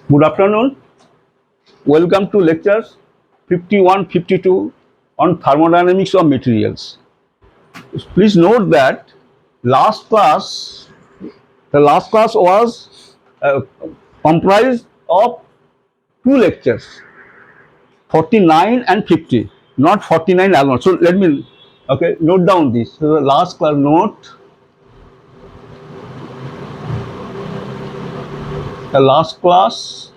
Good afternoon. Welcome to lectures 51, 52 on thermodynamics of materials. Please note that last class, the last class was comprised of two lectures, 49 and 50, not 49 alone. So let me, okay, note down this. So the last class note, the last class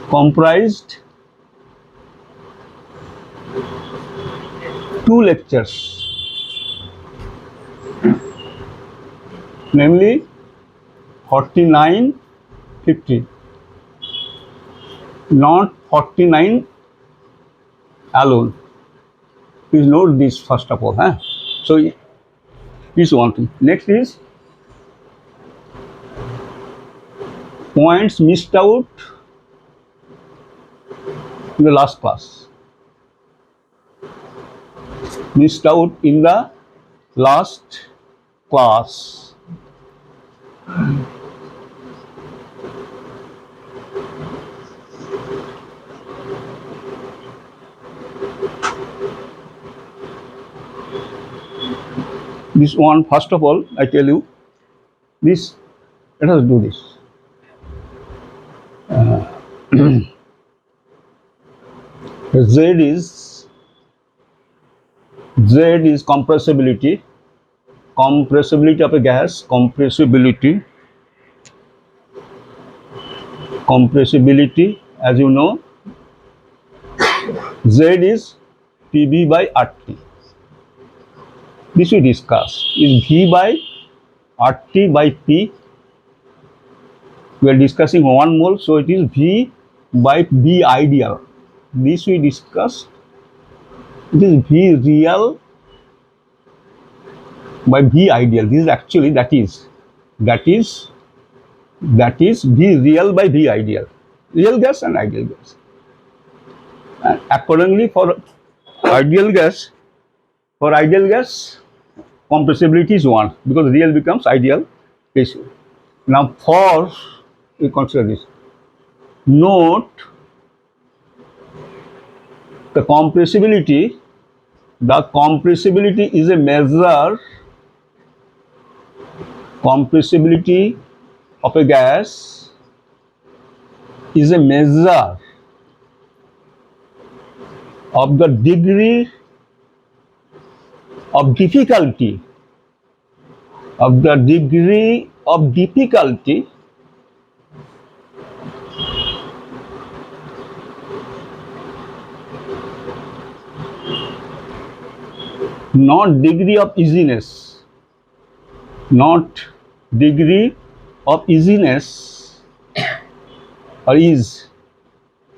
comprised two lectures, namely 49, 50, not 49 alone. Please note this first of all. Huh? So this one thing. Next is points missed out in the last class. Missed out in the last class. This one, first of all, I tell you, this, let us do this. Z is compressibility of a gas, compressibility, as you know, Z is PV by RT. This we discuss is V by RT by P. We are discussing 1 mole, so it is V by V ideal. This we discussed. It is V real by V ideal. This is actually that is V real by V ideal. Real gas and ideal gas. And accordingly for ideal gas, compressibility is 1 because real becomes ideal ratio. Now for, we consider this. Note the compressibility is a measure, compressibility of a gas is a measure of the degree of difficulty not degree of easiness, or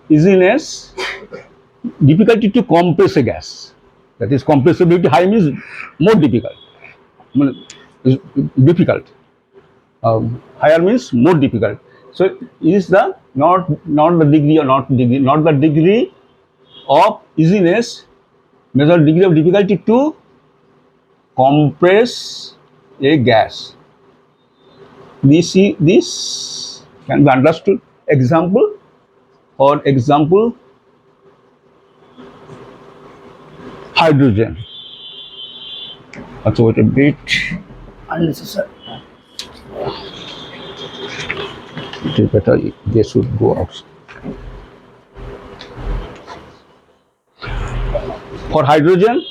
easiness, difficulty to compress a gas. That is, compressibility high means more difficult. Difficult. Higher means more difficult. So is the not the degree not the degree of easiness, measure degree of difficulty to compress a gas. This can be understood. Example, hydrogen. Also, wait a bit. Unnecessary. It is better they should go out. For hydrogen,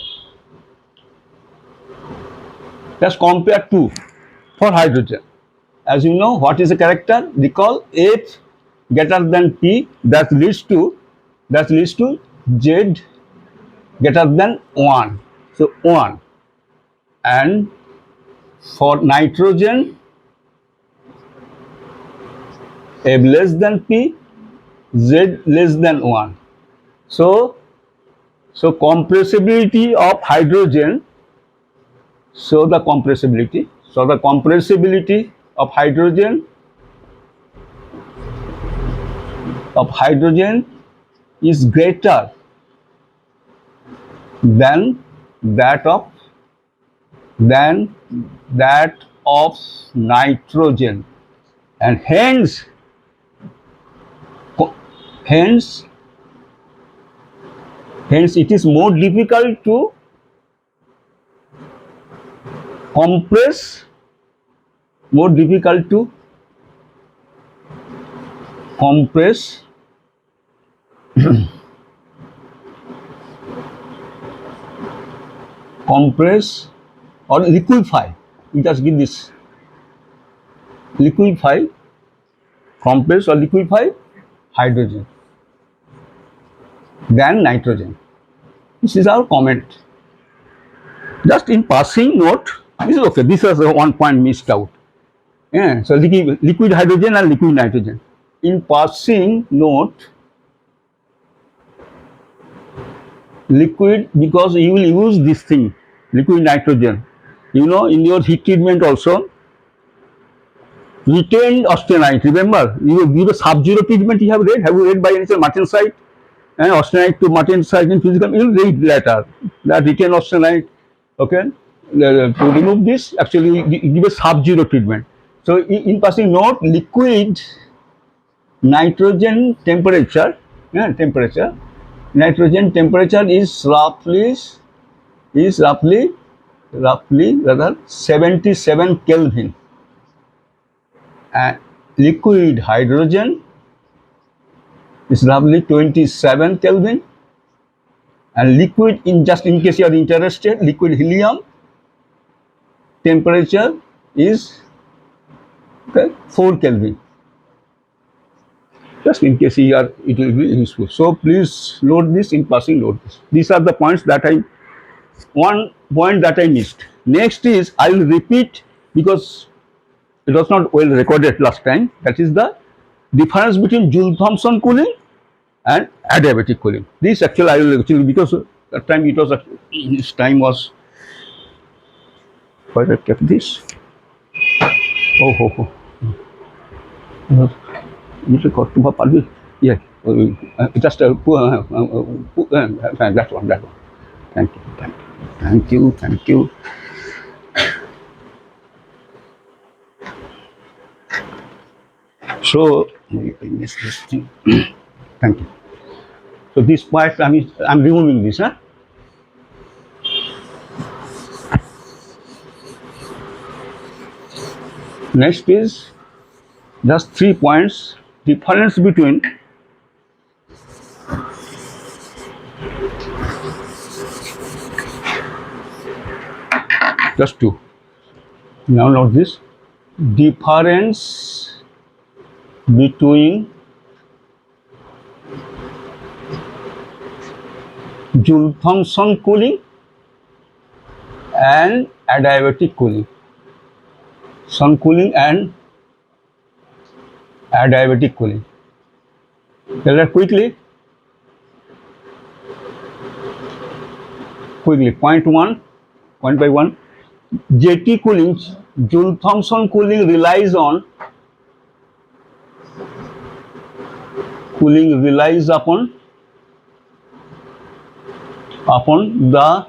let's compare two. For hydrogen, as you know, what is the character? Recall F greater than P, that leads to Z greater than 1. So 1. And for nitrogen, F less than P, Z less than 1. So compressibility of hydrogen, the compressibility of hydrogen is greater than that of nitrogen. and hence it is more difficult to compress, compress or liquefy. We just give this liquefy, compress or liquefy hydrogen than nitrogen. This is our comment. Just in passing note, this is okay. This was one point missed out. Yeah, so liquid hydrogen and liquid nitrogen. In passing note, liquid, because you will use this thing, liquid nitrogen. You know, in your heat treatment also, retained austenite. Remember, you give a sub-zero treatment. You have read. Have you read by any chance martensite and austenite to martensite in physical? You will read later that retained austenite. Okay, to remove this, actually give a sub-zero treatment. So, in passing note, liquid nitrogen temperature, nitrogen temperature is roughly rather 77 Kelvin, and liquid hydrogen is roughly 27 Kelvin, and liquid, in case you are interested, liquid helium temperature is 4 Kelvin. Just in case it will be useful. So please note this, in passing note this. These are the points that one point that I missed. Next is, I will repeat because it was not well recorded last time. That is the difference between Joule-Thomson cooling and adiabatic cooling. This actually I will because that time it was this time was, why I kept this. Yeah, just that one. Thank you. So I missed this thing. Thank you. So this part I'm removing this, huh? Next is just 3 points. Difference between just 2. Now note this. Difference between Joule-Thomson cooling and adiabatic cooling. Sun cooling and adiabatic cooling. Tell that quickly. Point by one. JT cooling, Joule-Thomson cooling relies upon the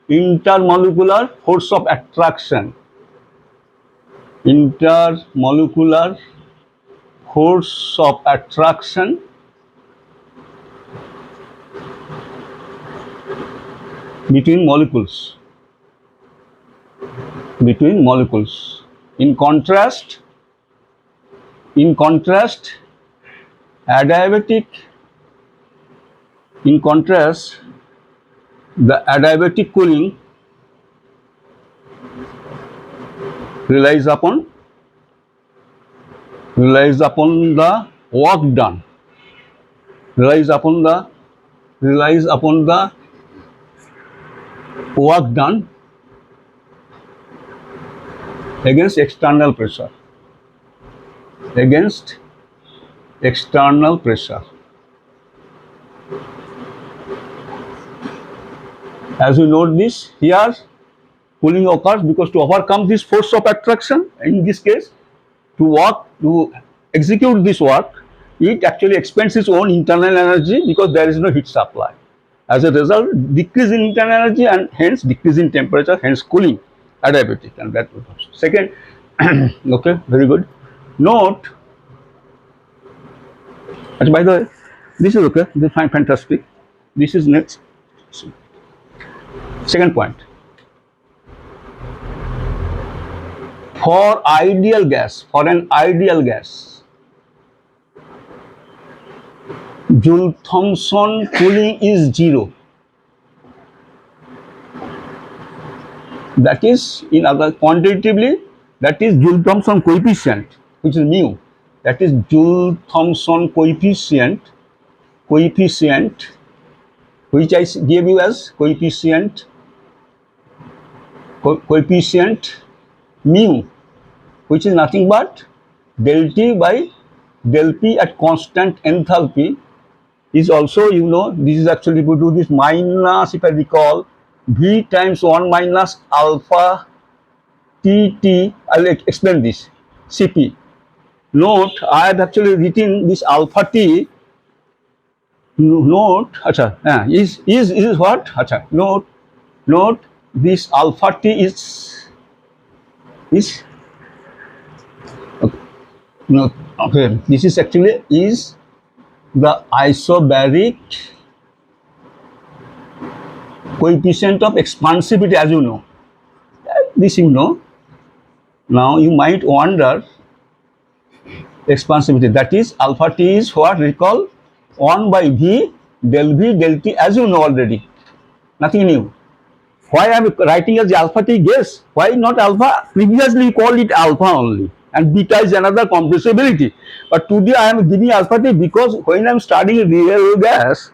intermolecular force of attraction. Intermolecular force of attraction between molecules. In contrast, the adiabatic cooling relies upon the work done. Relies upon the work done against external pressure. As we note this, here cooling occurs because to overcome this force of attraction, in this case, to execute this work, it actually expends its own internal energy because there is no heat supply. As a result, decrease in internal energy and hence decrease in temperature, hence cooling, adiabatic, and that will come. Second, okay, very good. Note, by the way, this is okay, this is fine, fantastic. This is next. Second point. For an ideal gas, Joule-Thomson cooling is 0. That is, in other quantitatively, that is Joule-Thomson coefficient, which is mu. That is Joule-Thomson coefficient, which I gave you as coefficient mu, which is nothing but del T by del P at constant enthalpy is also, this is actually, if we do this minus, if I recall, V times 1 minus alpha T, I'll explain this, Cp. Note, I have actually written this alpha T, note, is what? Note, this alpha T is okay. No, okay, this is actually is the isobaric coefficient of expansivity, as you know. This you know. Now you might wonder, expansivity, that is alpha T is what? Recall 1 by V del T, as you know already. Nothing new. Why I am writing as alpha T? Guess. Why not alpha? Previously we called it alpha only, and beta is another compressibility. But today I am giving alpha T because when I am studying real gas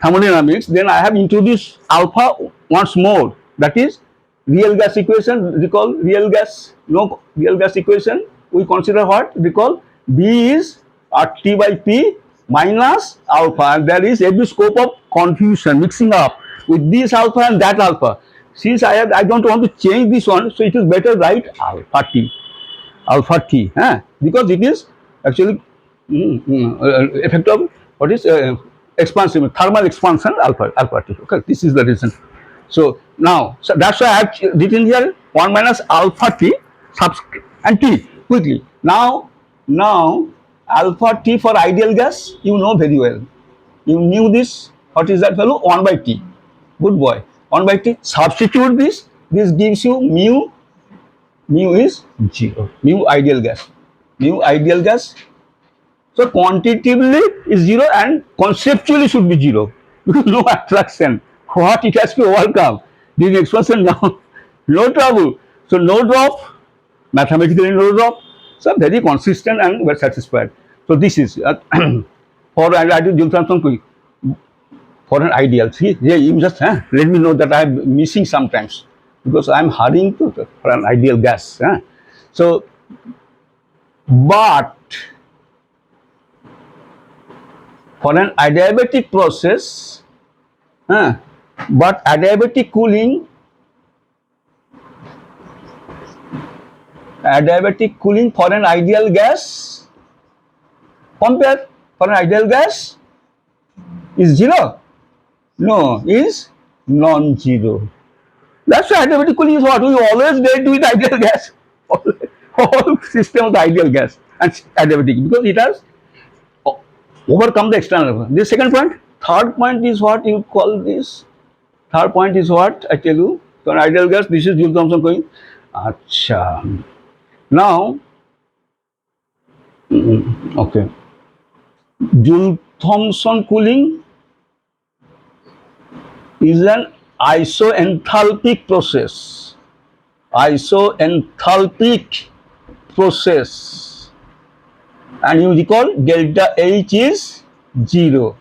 thermodynamics, then I have introduced alpha once more. That is real gas equation. Recall real gas, no real gas equation. We consider what? Recall B is T by P minus alpha, and there is every scope of confusion, mixing up with this alpha and that alpha. Since I don't want to change this one, so it is better write alpha T, because it is actually effect of what is expansion, thermal expansion alpha T. Okay, this is the reason. So now, so that's why I have written here 1 minus alpha T and T quickly. Now alpha T for ideal gas, you know very well. You knew this. What is that value? 1 by T. Good boy. 1 by T. Substitute this. This gives you mu. Mu is 0. Mu ideal gas. So quantitatively is 0 and conceptually should be 0 because no attraction. What it has to overcome? This expression now, no trouble. So no drop, mathematically no drop. So very consistent and we're satisfied. So this is for an ideal Joule-Thomson for an ideal. See, yeah, you just let me know that I'm missing sometimes because I'm hurrying for an ideal gas. So, but for an adiabatic process, but adiabatic cooling for an ideal gas, compare, for an ideal gas is 0. No, is non-zero. That's why adiabatic cooling is what we always get with ideal gas. Whole system of the ideal gas and adiabatic, because it has overcome the external. This second point. Third point is what you call this. Third point is what I tell you. For an ideal gas, this is Joule-Thomson cooling. Acha. Now, okay. Joule-Thomson cooling is an isoenthalpic process. And you recall delta H is 0.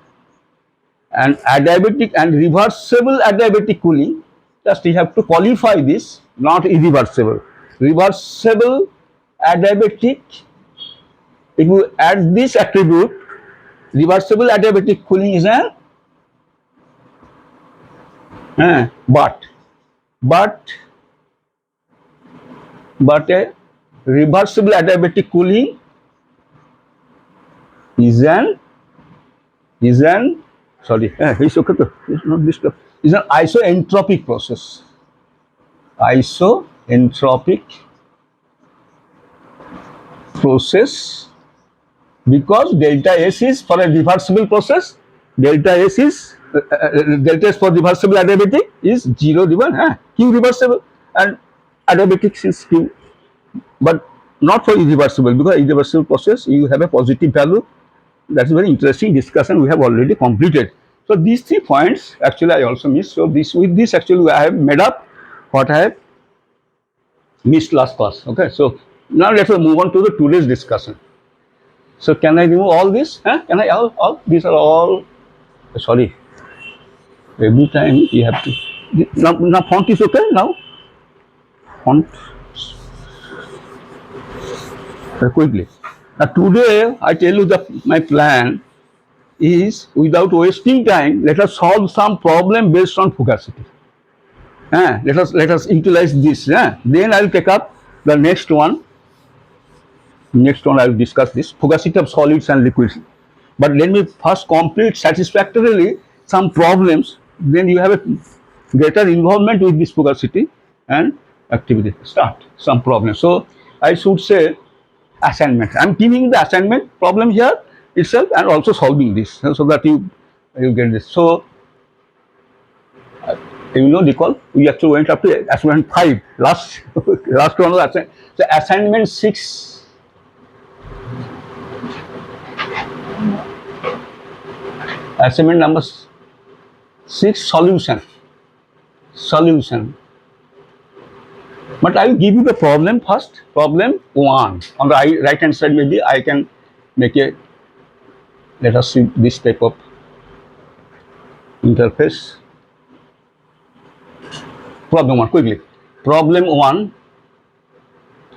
And adiabatic and reversible adiabatic cooling, just you have to qualify this, not irreversible. Reversible adiabatic, if you add this attribute, reversible adiabatic cooling is an but a reversible adiabatic cooling is an sorry, it's okay, it's not disturbed. It's an isoentropic process. process, because delta S is for a reversible process, delta S is delta S for reversible adiabatic is 0 Q reversible, and adiabatic is Q, but not for irreversible, because irreversible process you have a positive value. That's a very interesting discussion we have already completed. So these 3 points actually I also missed. So this, with this actually I have made up what I have missed last class. Okay, so now let's move on to the today's discussion. So can I remove all this? Can I all these are all, sorry, every time you have to, now font is okay now, font quickly. Now today I tell you that my plan is, without wasting time, let us solve some problem based on fugacity. Let us utilize this. Then I'll take up the next one. Next one I'll discuss this fugacity of solids and liquids. But let me first complete satisfactorily some problems. Then you have a greater involvement with this fugacity and activity. Start some problems. So I should say assignment. I'm giving the assignment problem here itself and also solving this, so that you get this. So recall we actually went up to assignment 5 last last one was assignment. So assignment 6, assignment number 6, solution. But I will give you the problem first. Problem 1 on the right hand side. Maybe I can make a, let us see this type of interface. Problem 1 quickly. Problem 1.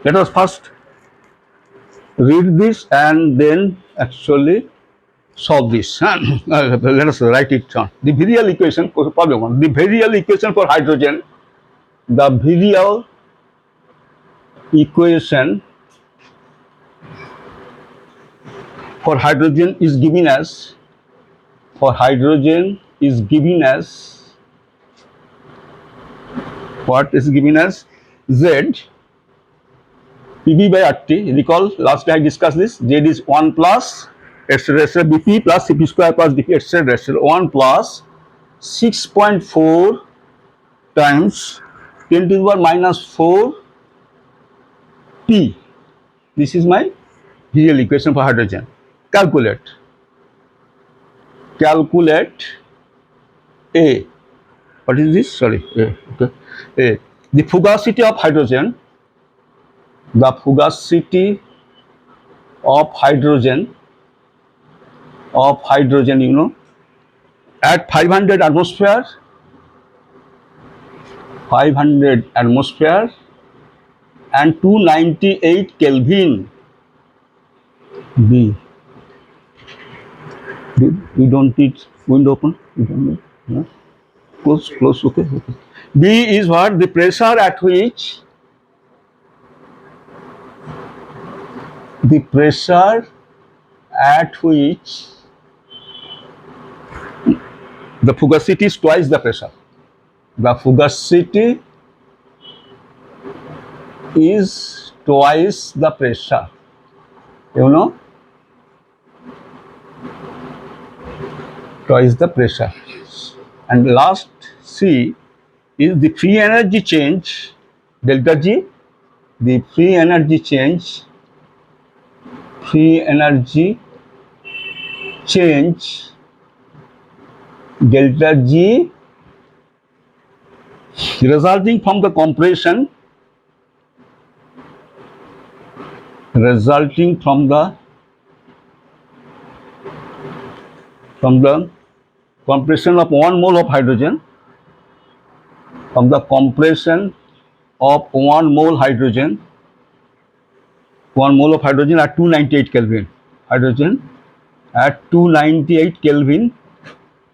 Let us first read this and then actually solve this. Let us write it down. The virial equation for problem 1. The virial equation for hydrogen. The virial equation for hydrogen is given as, what is given as Z Pb by RT. Recall last time I discussed this. Z is 1 plus etc. Bp plus Cp square plus Dp etc. 1 plus 6.4 times 10 to the power minus 4 T. This is my virial equation for hydrogen. Calculate A. What is this? Sorry, A. Okay. A. The fugacity of hydrogen. The fugacity of hydrogen, at 500 atmosphere, and 298 Kelvin. B. We don't need window open. We don't need. Yeah. Close. Okay. B is what? The pressure at which the fugacity is twice the pressure. The fugacity is twice the pressure. Twice the pressure. And last C is the free energy change, delta G. The free energy change delta G resulting from the compression, of 1 mole of hydrogen, at 298 Kelvin. Hydrogen at 298 Kelvin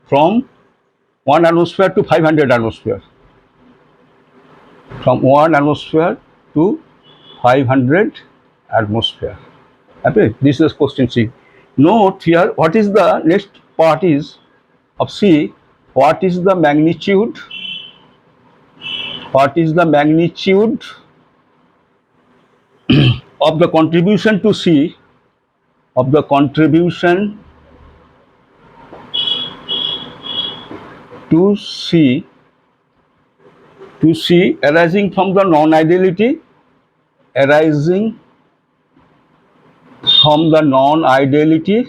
from 1 atmosphere to 500 atmosphere. From 1 atmosphere to 500 atmosphere. Okay, this is question C. Note here, what is the next part is of C. What is the magnitude? of the contribution to C, of the contribution to C, arising from the non-ideality, arising from the non-ideality,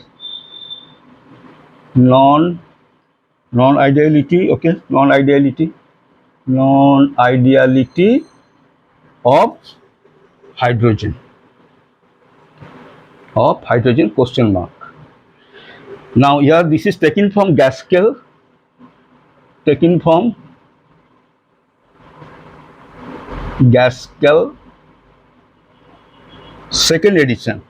non-ideality, okay, non-ideality of hydrogen, question mark. Now here this is taken from Gaskell, second edition,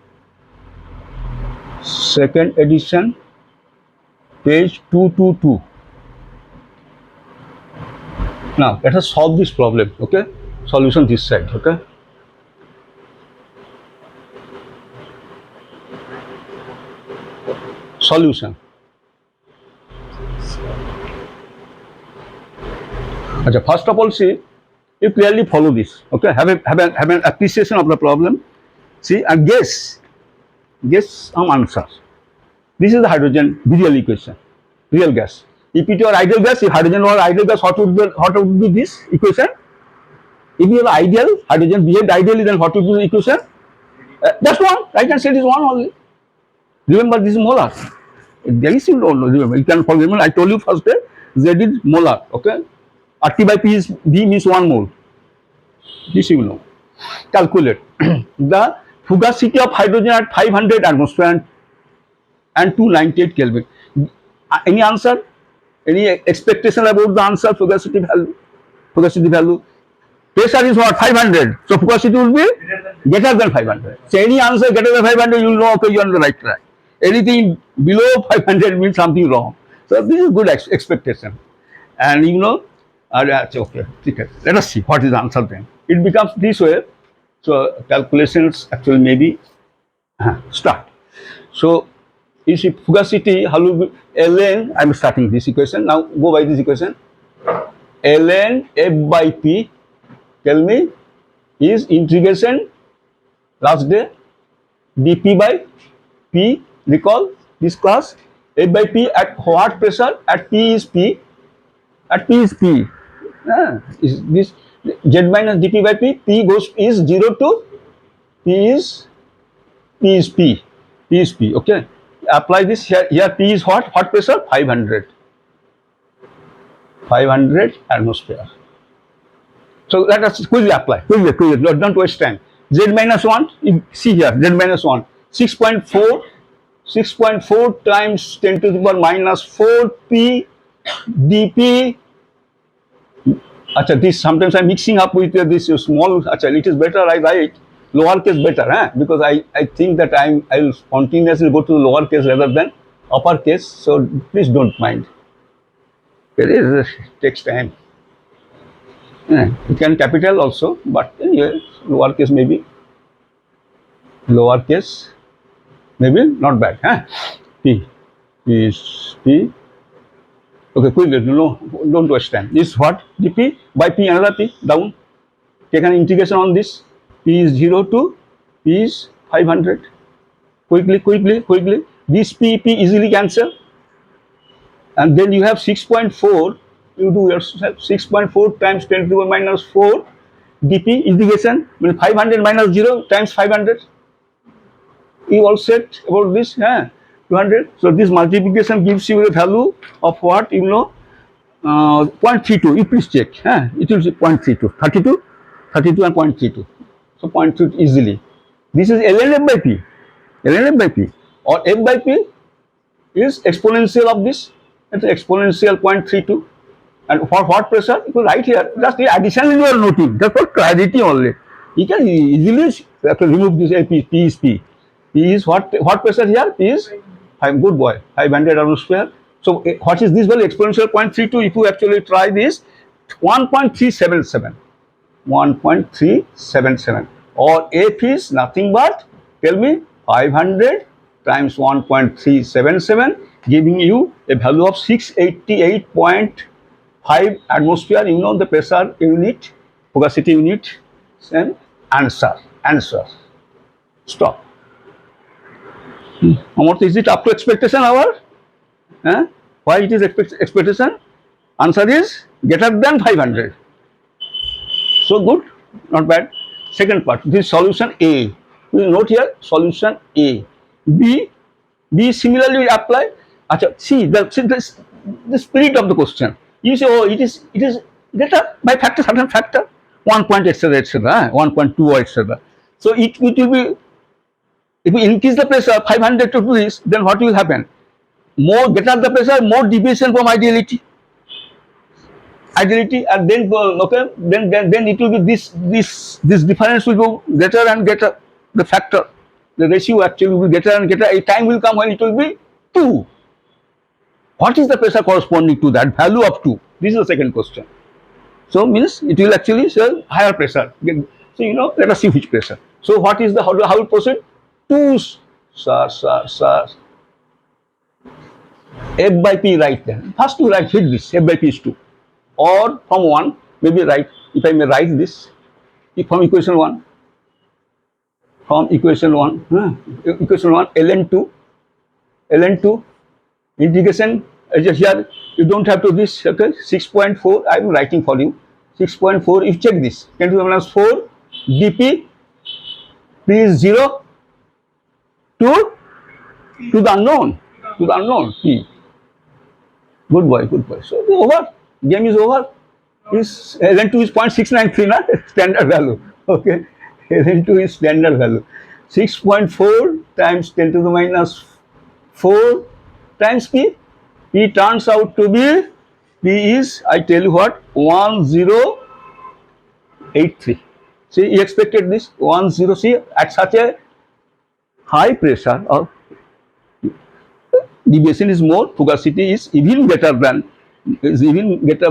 page 222. Now let us solve this problem, okay? Solution this side, okay? Solution. Okay, first of all, see, you clearly follow this, okay? Have an appreciation of the problem. See and guess some answers. This is the hydrogen visual equation, real gas. If it were ideal gas, if hydrogen were ideal gas, what would be this equation? If you are ideal, hydrogen behaved ideally, then what would be the equation? That's one. Right hand side is one only. Remember, this is molar. There is you don't know. Remember, you can remember. I told you first day Z is molar. Okay, RT by P is V means 1 mole. This you know. Calculate the fugacity of hydrogen at 500 atmosphere and 298 Kelvin. Any answer? Any expectation about the answer? Fugacity value. Pressure is what? 500. So fugacity will be greater than 500. So any answer greater than 500, you will know, okay, you are on the right track. Anything below 500 means something wrong. So this is good expectation. And you know, okay, let us see what is the answer then. It becomes this way. So calculations actually maybe start. So you see fugacity, how will be ln, I am starting this equation. Now go by this equation. Ln F by P, tell me, is integration last day dP by P. Recall this class. F by P at what pressure? At P is P. Is this Z minus dP by P? P is 0 to P is P. Okay. Apply this here. Here P is what? What pressure? 500 atmosphere. So let us quickly apply. Quickly. Don't waste time. Z minus 1. See here. Z minus 1. 6.4 times 10 to the power minus 4 P dP. Achha, this sometimes I'm mixing up with this small. Achha, it is better I write lowercase better, because I think that I will spontaneously go to lowercase rather than uppercase. So please don't mind. It takes time. You can capital also, but anyway, lowercase maybe not bad. P is P. Okay, quickly, no, don't waste time. This is what? dP by P, another P, down. Take an integration on this. P is 0 to P is 500. Quickly. This P easily cancel. And then you have 6.4. You do yourself 6.4 times 10 to the power minus 4 dP integration. 500 minus 0 times 500. You all set about this, 200. So this multiplication gives you a value of what? 0.32. You please check. It will be 0.32. 32 and 0.32. So 0.32 easily. This is ln F by P. Or F by P is exponential of this. It's exponential 0.32. And for what pressure? You can write here. Just the addition you are noting. Just for clarity only. You can easily remove this P is P. P is what pressure here? P is, good boy, 500 atmosphere. So what is this value? Exponential 0.32. If you actually try this, 1.377. Or F is nothing but, tell me, 500 times 1.377, giving you a value of 688.5 atmosphere. You know the pressure unit, fugacity unit, and answer. Stop. Amorth, is it up to expectation hour? Why it is expectation? Answer is greater than 500. So good, not bad. Second part, this solution A. We note here solution A. B, B similarly apply. Achha, see the spirit of the question. You say, oh, it is greater by factor, certain factor, 1 point etc. etc. 1.2 or etc. So it will be, if we increase the pressure 500 to this, then what will happen? More greater the pressure, more deviation from ideality. Ideality, and then okay, then it will be this difference will be greater and greater. The factor, the ratio actually will be greater and greater. A time will come when it will be 2. What is the pressure corresponding to that value of 2? This is the second question. So means it will actually show higher pressure. So let us see which pressure. So what is the how we proceed? 2, sir. F by P, right then. First you write hit this, F by P is 2. Or from 1, maybe write, if I may write this, from equation 1, equation 1, ln2, integration, here you don't have to this, okay, 6.4, I am writing for you, 6.4, if check this, 10 to the minus 4, dp, p is 0 to the unknown, p. Good boy. So over, game is over. Is ln2 is 0.693 na standard value. Okay, ln2 is standard value. 6.4 times 10 to the minus 4 times p. P turns out to be, P is, I tell you what, 1083. See, you expected this 10. See, at such a high pressure or deviation is more, fugacity is even greater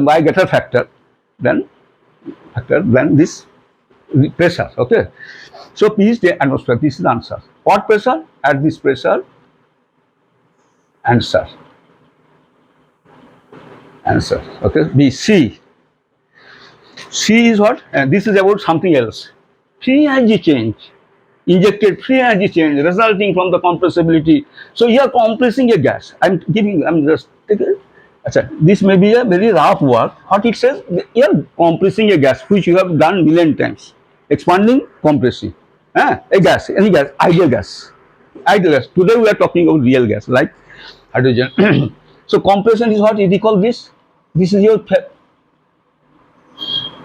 by greater factor than this pressure. Okay, so P is the atmosphere. This is the answer. What pressure? At this pressure, answer. Okay, B. C is what? This is about something else. Free energy change. Injected free energy change resulting from the compressibility. So you are compressing a gas. I'm just taking. This may be a very rough work. What it says, you are compressing a gas which you have done million times. Expanding, compressing. A gas, any gas, ideal gas. Today we are talking about real gas, like hydrogen. So compression is what you recall this. This is your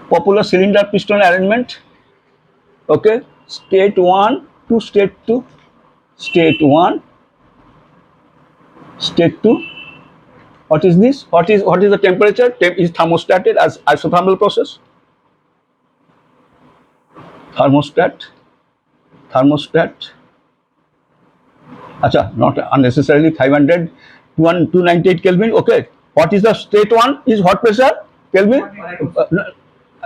popular cylinder piston arrangement. Okay, state 1 to state 2, state 1, state 2. What is this? What is the temperature? Is thermostated as isothermal process. Thermostat. Not unnecessarily 500, 298 Kelvin. Okay. What is the state 1? Is what pressure? Kelvin.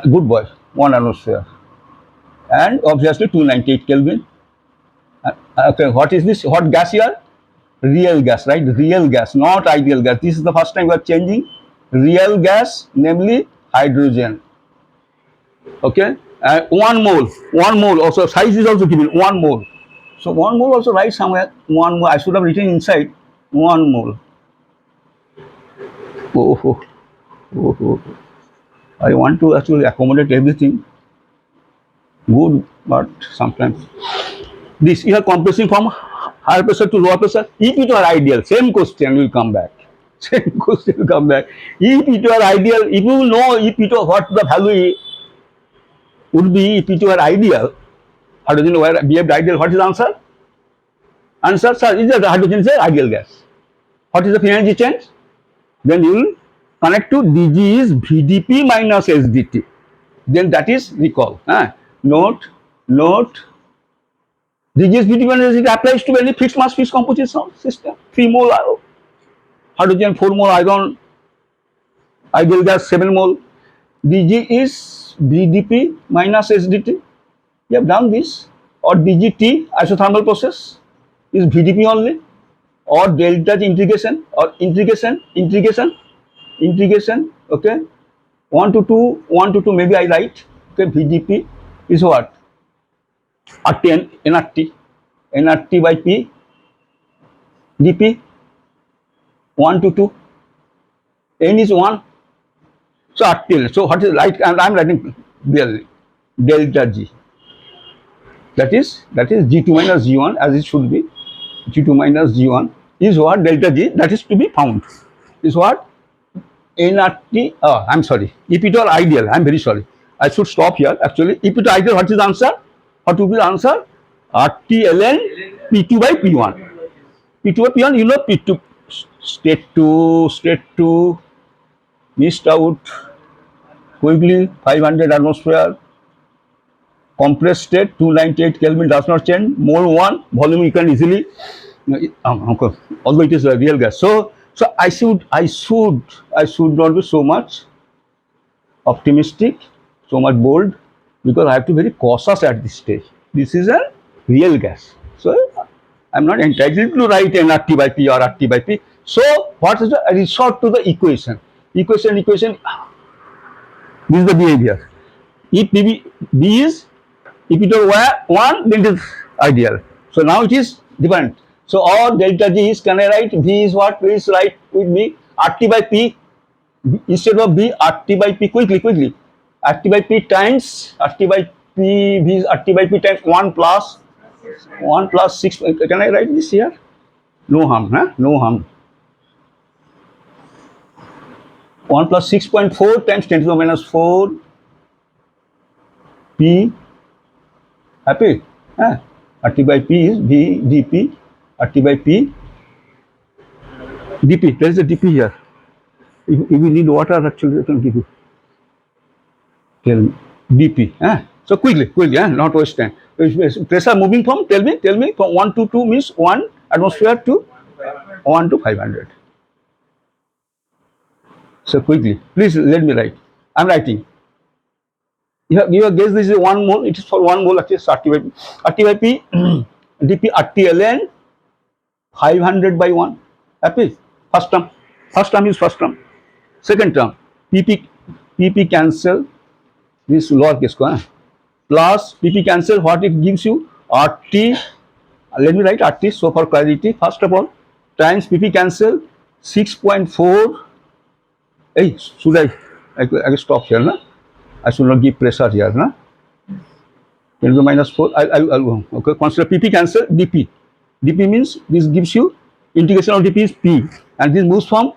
Good boy. 1 atmosphere. And obviously 298 Kelvin. Okay, what is this? What gas here? Real gas, right? Real gas, not ideal gas. This is the first time we are changing. Real gas, namely hydrogen. Okay, 1 mole. Also, size is also given 1 mole. So 1 mole also write somewhere. 1 mole. I should have written inside 1 mole. Oh. I want to actually accommodate everything. Good, but sometimes this you are compressing from higher pressure to lower pressure. If it were ideal, same question will come back. If it were ideal, if you know if it were what the value would be if it were ideal, hydrogen were behaved ideal. What is the answer? Answer, sir, is that hydrogen is an ideal gas. What is the free energy change? Then you will connect to dg is vdp minus sdt. Then that is recall. Note. dg vdp minus sdt applies to any fixed mass fixed composition system. 3 mole hydrogen, 4 mole iron, ideal gas 7 mole. dg is vdp minus sdt. We have done this. Or dgt isothermal process is vdp only. Or delta integration or integration. Okay, 1 to 2 maybe I write. Okay, vdp is what? RT and nRT. nRT by P dP 1 to 2. N is 1. So RTL. So what is right? And I'm writing delta G. That is G2 minus G1 as it should be. G2 minus G1 is what? Delta G, that is to be found. Is what? nRT. Oh, I'm sorry. If it were ideal, I'm very sorry. I should stop here. Actually, if it were ideal, what is the answer? What would be the answer? RT ln P2 by P1. P2 by P1, you know P2 state 2 missed out quickly 500 atmosphere. Compressed state 298 Kelvin does not change. Mole 1 volume you can easily, although it is a real gas. So I should not be so much optimistic, so much bold, because I have to be very cautious at this stage. This is a real gas. So I'm not entitled to write nRT by P or RT by P. So what is the resort to the equation? Equation. This is the behavior. If B is, if it were 1, then it is ideal. So now it is different. So all delta G is, can I write V is what? Please write with me RT by P instead of B, RT by P quickly. RT by P times RT by P, V is RT by P times 1 plus 6. Can I write this here? No harm, huh? No harm. 1 plus 6.4 times 10 to the minus 4 P. Happy? RT by P is V dP. RT by P dP. There is a dP here. If you need water, actually, I can give you. Tell me dP. So quickly, not waste time. Pressure moving from, tell me, from 1 to 2 means 1 atmosphere to 1 to 500. So quickly, please let me write. I'm writing. You have guessed this is 1 mole. It is for 1 mole. Actually, RT by P dP RT ln 500 by 1. Happy? First term is first term. Second term, PP cancel. This lowercase plus PP cancel. What it gives you? RT. Let me write RT. So for clarity, first of all, times PP cancel 6.4. Hey, should I stop here? Na? I should not give pressure here. Na? 10 to the minus 4. I'll okay. Consider PP cancel dP. dP means this gives you integration of dP is P, and this moves from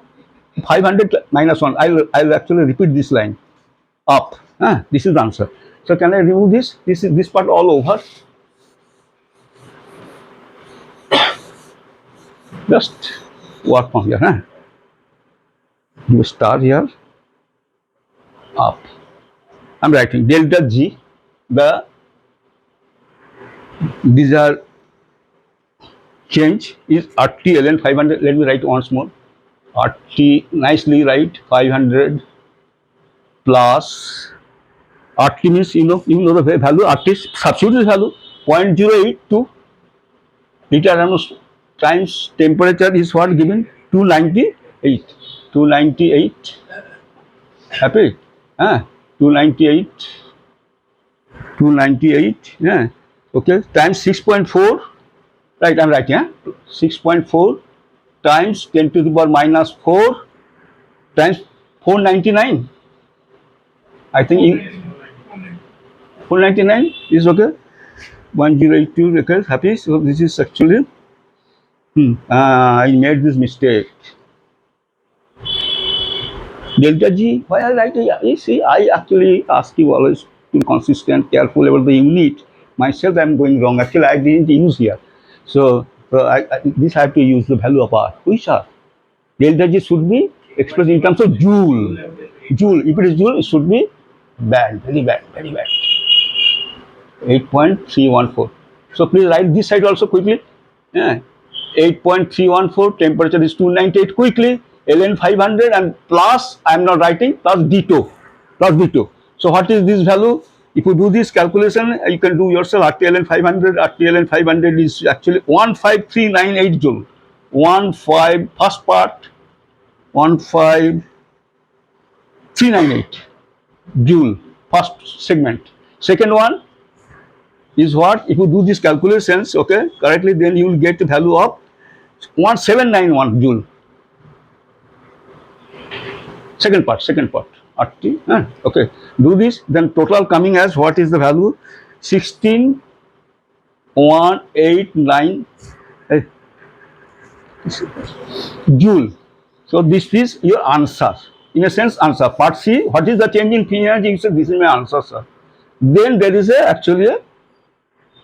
500 minus 1. I'll actually repeat this line up. This is the answer. So can I remove this? This part all over. Just work from here. Do a star here. Up. I'm writing delta G. These are change is RT ln 500. Let me write once more. RT, nicely write 500 plus RT means you know the value. RT substitute this value 0.082 liter times temperature is what given 298. 298. Happy? 298. 298. Yeah. Okay. Times 6.4. Right. I'm writing. 6.4 times 10 to the power minus 4 times 499. I think 499 is okay. 1082 okay. Happy. So this is actually I made this mistake. Delta G, why I write it? You see, I actually ask you always to be consistent, careful about the unit. Myself, I'm going wrong. Actually, I didn't use here. So this I have to use the value of R. Which are? Delta G should be expressed in terms of Joule. Joule. If it is Joule, it should be bad, very bad. 8.314. So please write this side also quickly. 8.314. Temperature is 298. Quickly. ln 500 and plus, I am not writing, plus D2. So what is this value? If you do this calculation, you can do yourself. RT ln 500. RT ln 500 is actually 15398 joule. 15, first part 15398 joule, first segment. Second one is what? If you do these calculations, okay, correctly, then you will get the value of 1791 joule. Second part, RT. Okay, do this, then total coming as what is the value? 16,189 joule. So this is your answer. In a sense, answer. Part C, what is the change in free energy? You said this is my answer, sir. Then there is actually a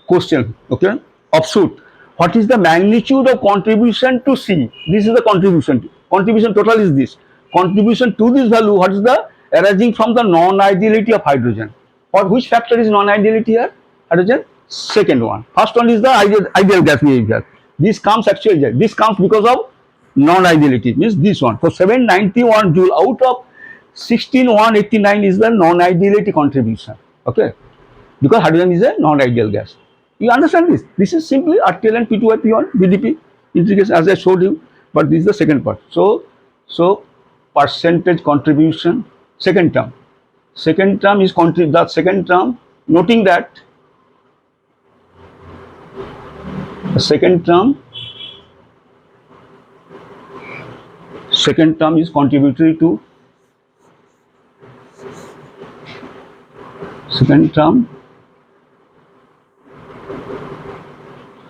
question, okay, offshoot. What is the magnitude of contribution to C? This is the contribution. Contribution total is this. Contribution to this value, what is the arising from the non-ideality of hydrogen? Or which factor is non-ideality here? Hydrogen? Second one. First one is the ideal gas behavior. This comes actually, this comes because of non-ideality, means this one. So 791 joule out of 16,189 is the non-ideality contribution. Okay, because hydrogen is a non-ideal gas. You understand this? This is simply RTL and P2Y BDP integration as I showed you, but this is the second part. So percentage contribution, second term. Second term is the second term, noting that the second term is contributory to second term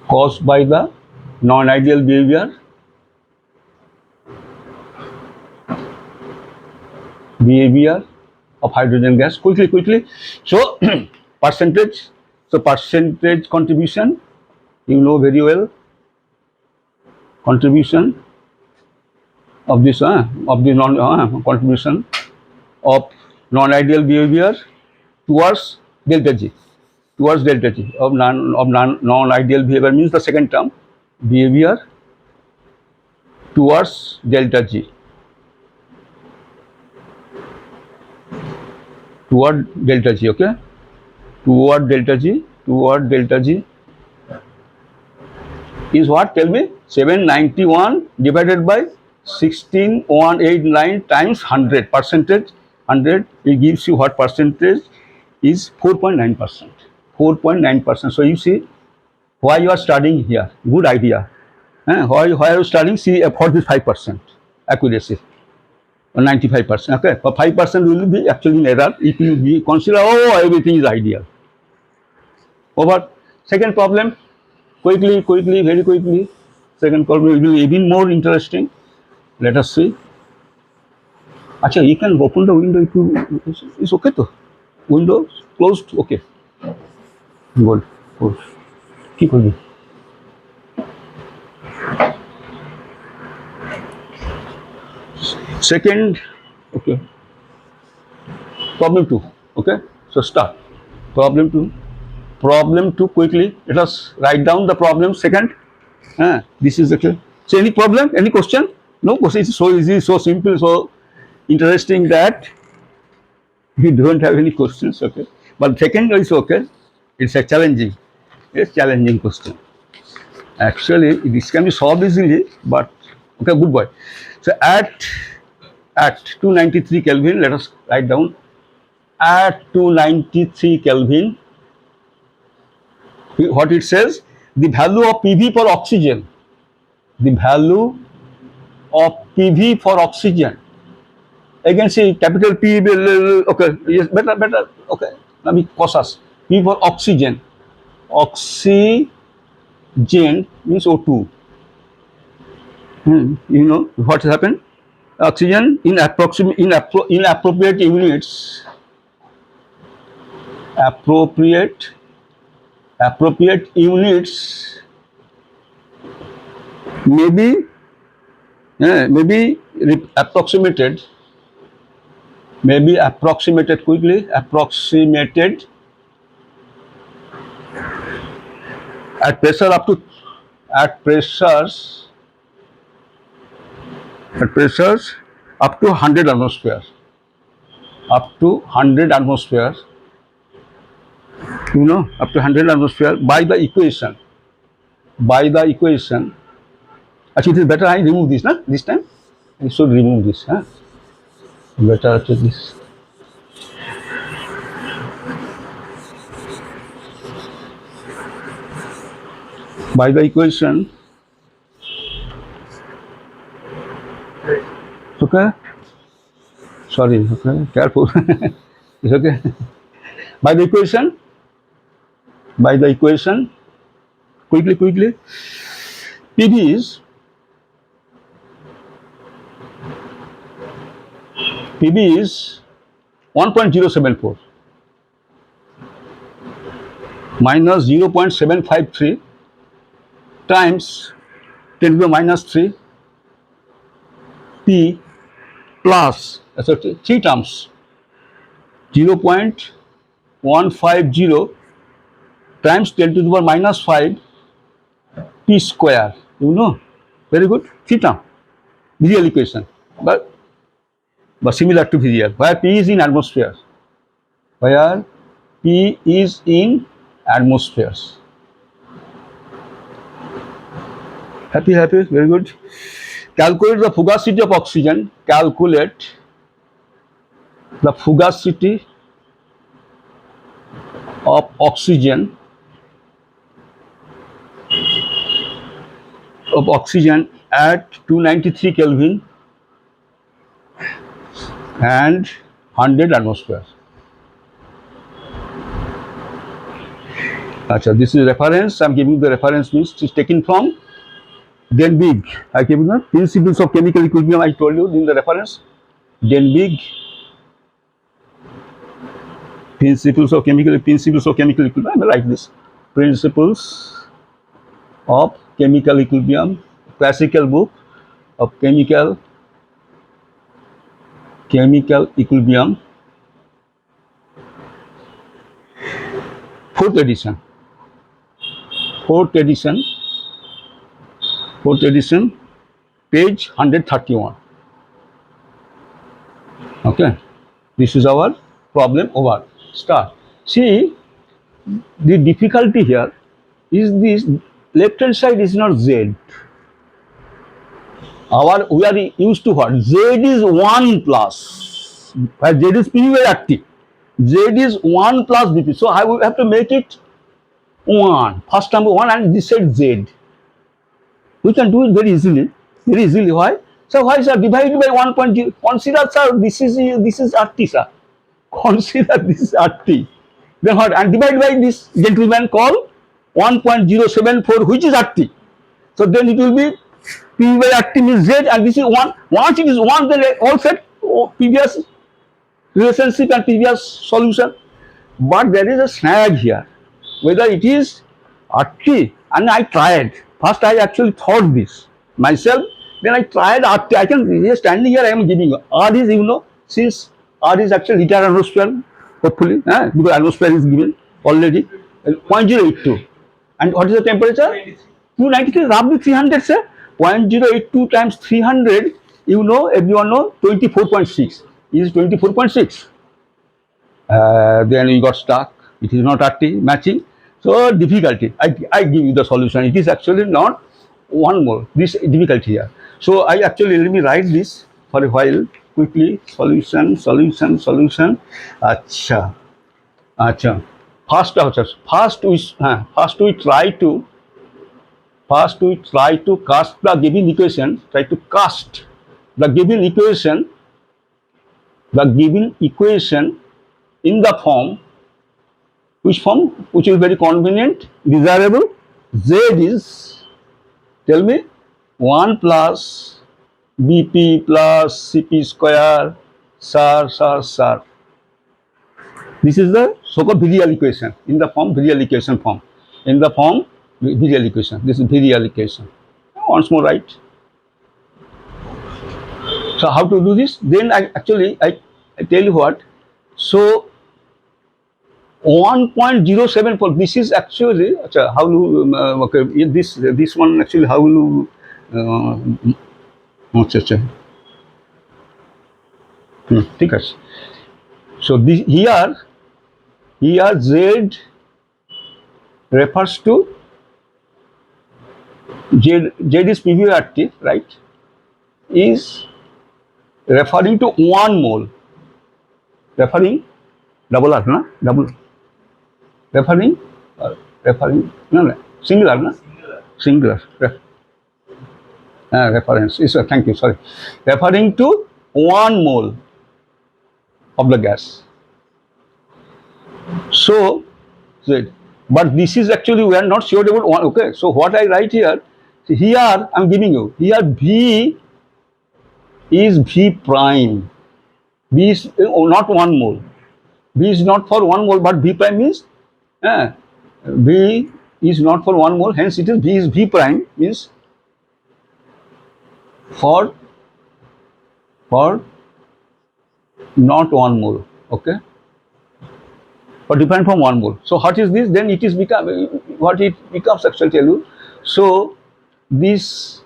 caused by the non-ideal behavior of hydrogen gas. Quickly. So percentage. So percentage contribution, you know very well. Contribution of this contribution of non-ideal behavior towards delta G. Of non-ideal behavior means the second term, behavior towards delta G. Toward delta G, okay? Toward delta G is what? Tell me. 791 divided by 16,189 times 100 percentage. 100, it gives you what percentage is 4.9%. 4.9%. So you see why you are studying here. Good idea. Why are you studying? See, for this 5% accuracy. 95%. Okay, for 5% will be actually in error if you consider everything is ideal. Over. Second problem, quickly, very quickly. Second problem will be even more interesting. Let us see. Acha, you can open the window if you. It's okay to. Window closed. Okay. Good. Keep going. Second, okay. Problem 2. Okay. So start. Problem 2. Problem 2 quickly. Let us write down the problem second. This is okay. So any problem? Any question? No question. It's so easy, so simple, so interesting that we don't have any questions. Okay. But second is okay. It's a challenging. It's challenging question. Actually, this can be solved easily, but okay, good boy. So at 293 Kelvin, let us write down. At 293 Kelvin, what it says, the value of PV for oxygen. The value of PV for oxygen. Again, see capital P. Okay, yes, better. Okay, let me cautious. P for oxygen. Oxygen means O2. You know what happened? Oxygen in appropriate units. Appropriate units may be approximated quickly. Approximated at pressures up to 100 atmosphere. Up to 100 atmosphere. You know, up to 100 atmosphere by the equation. Actually, it is better I remove this, na? This time I should remove this. Better to this. by the equation. Okay, sorry, okay, careful. It's okay. By the equation, by the equation, quickly, PV is PV is 1.074 minus 0.753 times 10 to the minus 3 P plus, so three terms, 0.150 times 10 to the power minus 5 P square. You know, very good. Theta, visual equation, but similar to visual. Where P is in atmosphere, where P is in atmospheres. Happy, very good. Calculate the fugacity of oxygen. Calculate the fugacity of oxygen at 293 Kelvin and 100 atmosphere. Achha, this is reference. I am giving the reference, means it is taken from Denbigh. I gave you the principles of chemical equilibrium. I told you in the reference. Denbigh, principles of chemical equilibrium. I will write this. Principles of chemical equilibrium. Classical book of chemical equilibrium. Fourth edition, page 131. Okay, this is our problem over. Start. See, the difficulty here is this left hand side is not Z. We are used to what? Z is 1 plus. Where Z is P by RT. Z is 1 plus BP. So I will have to make it 1. First number 1 and this side Z. We can do it very easily. Why? So why, sir? Divided by 1.0. Consider, sir, this is RT, sir. Consider this is RT. Then what? And divide by this gentleman called 1.074, which is RT. So then it will be P by RT means Z, and this is 1. Once it is 1, then all set previous relationship and previous solution. But there is a snag here. Whether it is RT, and I tried. First I actually thought this myself, then I tried RT. I can, just standing here, I am giving R is, since R is actually heater atmosphere, hopefully, because atmosphere is given already, 0.082. And what is the temperature? 293, roughly 300, sir. 0.082 times 300, everyone know, 24.6. Is 24.6. Then we got stuck. It is not RT matching. So difficulty. I give you the solution. It is actually not one more. This difficulty here. So I actually, let me write this for a while quickly. Solution. Acha. First we try to cast the given equation. Try to cast the given equation. In the form, which will be very convenient, desirable. Z is, tell me, 1 plus BP plus CP square, sir. This is the so-called virial equation, in the form virial equation form. In the form virial equation. This is virial equation. Once more, right? So how to do this? Then I tell you what. So 1.074. This is actually, how will okay, this one actually how will ঠিক আছে. So this here Z refers to Z is PV/RT, right? Is referring to 1 mole. Referring double R, na? Double. Referring, no, singular, na? singular. Reference is thank you. Sorry, referring to 1 mole of the gas. So, but this is actually we are not sure about one. Okay, so what I write here, here I'm giving you here V is V prime. V is not 1 mole. V is not for 1 mole, but V prime is V is not for 1 mole. Hence, it is V is V prime means for not 1 mole. Okay. Or different from 1 mole. So what is this? Then it is become what it becomes. Actually, tell you. So this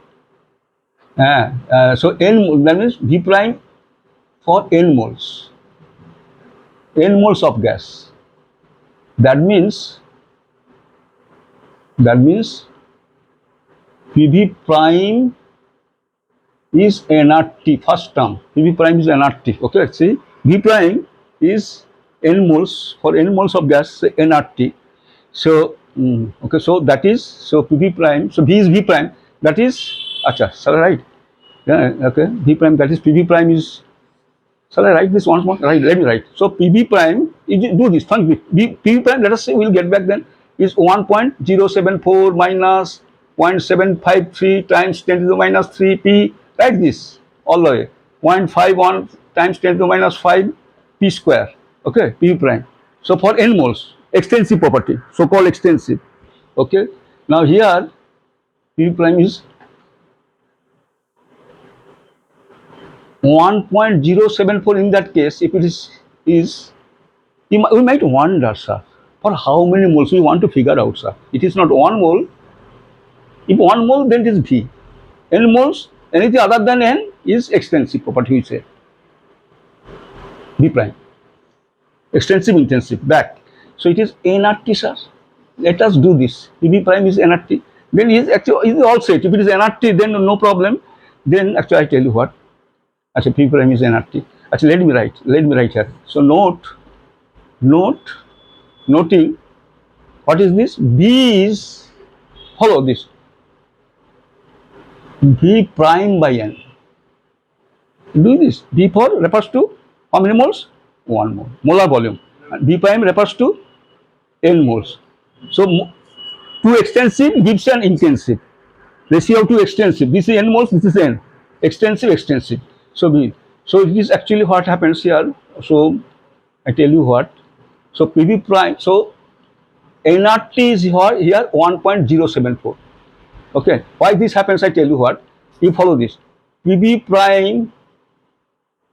so n that means V prime for n moles of gas. That means PV prime is nRT. First term PV prime is nRT. Okay, let's see. V prime is n moles for n moles of gas, nRT. So okay, so that is PV prime. So V is V prime. That is right. Yeah, okay. V prime, that is PV prime is. Shall I write this once more? Right, let me write. So PV prime, do this. PV prime, let us say we'll get back then, is 1.074 minus 0.753 times 10 to the minus 3 P. Write this all the way. 0.51 times 10 to the minus 5 P square. Okay, PV prime. So for n moles, extensive property, so called extensive. Okay. Now here, PV prime is 1.074 in that case. If it is we might wonder, sir, for how many moles we want to figure out, sir. It is not 1 mole. If 1 mole, then it is V. N moles, anything other than N is extensive property, we say. V prime. Extensive, intensive, back. So it is nRT, sir. Let us do this. PV prime is nRT. Then is actually is all set. If it is nRT, then no problem. Then actually I tell you what. Actually, P prime is nRT. Actually, let me write here. So noting what is this? B is, follow this, V prime by N. Do this. B for refers to how many moles? 1 mole. Molar volume. And B prime refers to N moles. So 2 extensive gives an intensive. Ratio of 2 extensive. This is N moles, this is N. Extensive. So it is actually what happens here. So I tell you what. So PV prime. So nRT is here 1.074. Okay. Why this happens? I tell you what. You follow this. PV prime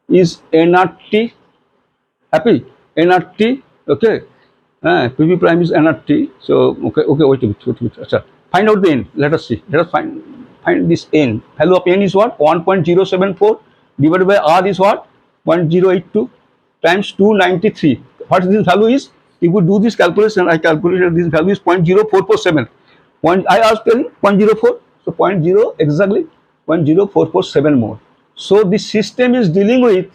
is nRT. Happy? nRT. Okay. PV prime is nRT. So okay. Wait a bit. Find out the n. Let us see. Let us find this n. Value of n is what? 1.074 divided by R is what? 0.082 times 293. What this value is? If we do this calculation, I calculated this value is 0.0447. I asked 0.04. So 0.0 exactly 0.0447 more. So this system is dealing with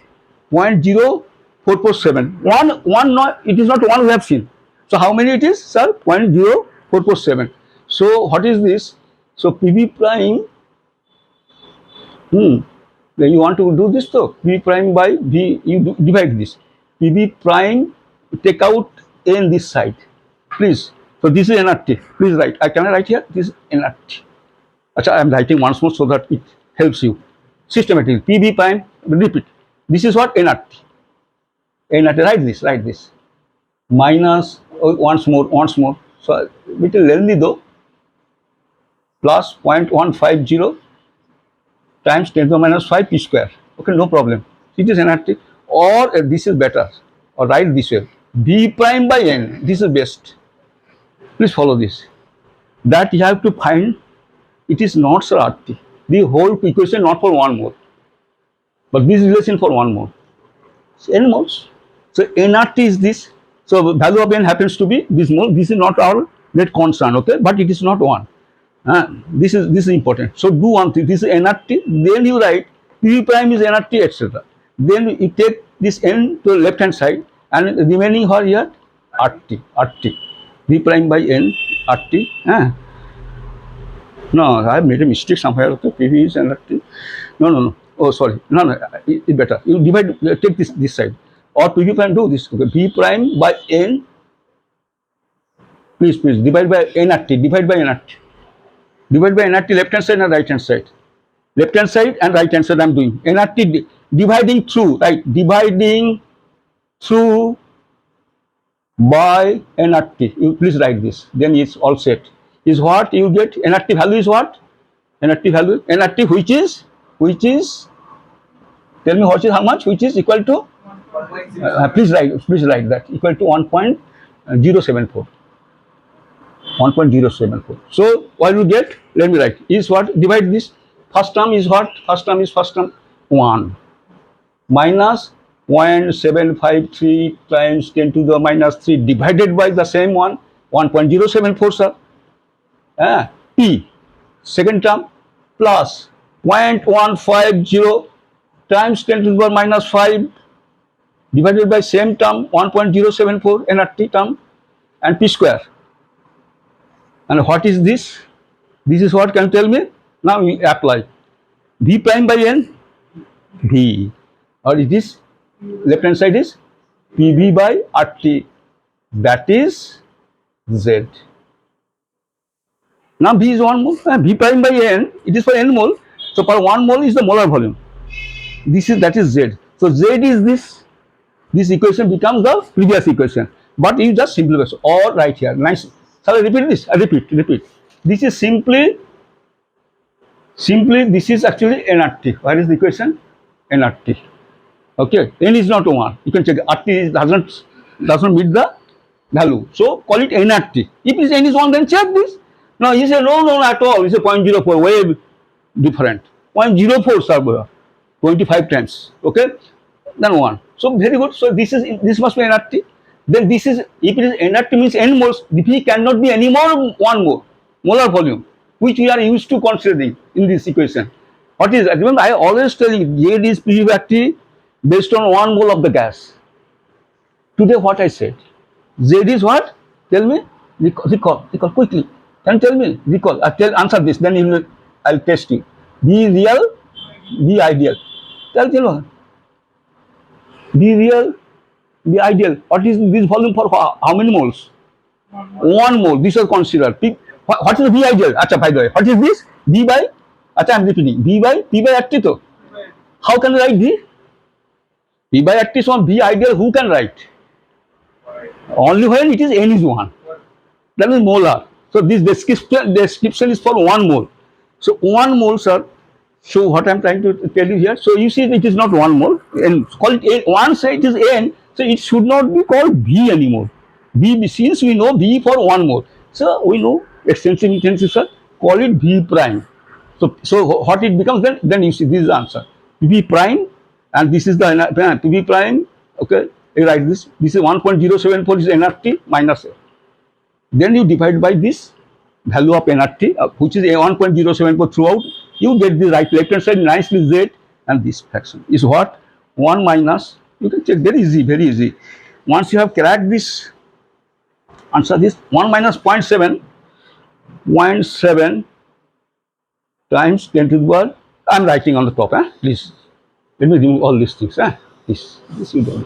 0.0447. One not, it is not one we have seen. So how many it is, sir? 0.0447. So what is this? So PV prime. Then you want to do this, so P prime by V, you divide this. PV prime, take out N this side, please. So this is nRT. Please write. Can I write here? This is nRT. I am writing once more so that it helps you systematically. PV prime, repeat. This is what nRT. nRT. Write this. Minus once more. So little lengthy though. Plus 0.150 times 10 to the minus 5 P square. Okay, no problem. It is nRT. Or this is better. Or write this way. V prime by N. This is best. Please follow this. That you have to find. It is not sir RT. The whole equation not for 1 mole. But this relation for 1 mole. So N moles. So nRT is this. So value of N happens to be this mole. This is not our net concern. Okay, but it is not 1. This is important. So do one thing. This is nRT. Then you write P prime is nRT, etc. Then you take this N to the left hand side and remaining here RT. V prime by N RT. No, I have made a mistake somewhere. Okay, PV is NRT. No, no, no. Oh, sorry. No, no. It better. You divide. Take this side. Or PV prime do this. Okay, V prime by N. Please divide by NRT. Divide by NRT. Divide by NRT left hand side and right hand side. Left hand side and right hand side. I'm doing NRT dividing through, right? Dividing through by NRT. You please write this. Then it's all set. Is what you get? NRT value is what? NRT value. NRT which is tell me what is how much? Which is equal to? Please write that equal to 1.074. 1.074. So what you get? Let me write. Is what? Divide this. First term is what? First term 1 minus 0.753 times 10 to the minus 3 divided by the same one 1.074, sir. P. Second term plus 0.150 times 10 to the power minus 5 divided by same term 1.074 NRT term and P square. And what is this? This is what, can you tell me? Now we apply V prime by N, V, or it is left hand side is PV by RT, that is Z. Now V is 1 mole, V prime by N, it is for N mole, so per 1 mole is the molar volume. That is Z. So Z is this equation becomes the previous equation, but you just simplify. Or right here, nice. Shall I repeat this? Repeat. This is simply this is actually NRT. What is the equation? NRT. Okay, N is not 1. You can check RT doesn't meet the value. So call it NRT. If N is 1, then check this. No, he said no at all. It's a 0.04, way different. 0.04, sir, 25 times. Okay, then 1. So very good. So this must be NRT. Then this is, if it is NRT means N moles, V cannot be any more 1 mole molar volume, which we are used to considering in this equation. What is that? Remember, I always tell you Z is PV based on 1 mole of the gas. Today what I said, Z is what? Tell me. Recall quickly. Can you tell me? Recall. Answer this. Then I'll test you. Be real, be ideal. Tell me. Be real, be ideal. What is this volume for how many moles? 1 mole. This is considered. What is V ideal? Acha, by the way, what is this? V by, acha, I'm repeating. V by P by RT to. How can I write V? P by RT is on V ideal. Who can write? Only when it is N is 1. That is molar. So this description is for 1 mole. So 1 mole, sir. So what I'm trying to tell you here. So you see, it is not 1 mole. And call it N. Once it is N, so it should not be called V anymore. V, since we know V for 1 mole. So we know extensive intensive, sir. Call it V prime. So what it becomes then you see this is the answer. V prime, and this is the V prime. Okay, you write this. This is 1.074 is NRT minus A. Then you divide by this value of NRT, which is a 1.074 throughout. You get the left hand side nicely Z, and this fraction is what? 1 minus, you can check, very easy. Once you have cracked this, answer this, 1 minus 0.7 times 10 to the power, I'm writing on the top, please. Let me remove all these things, This you don't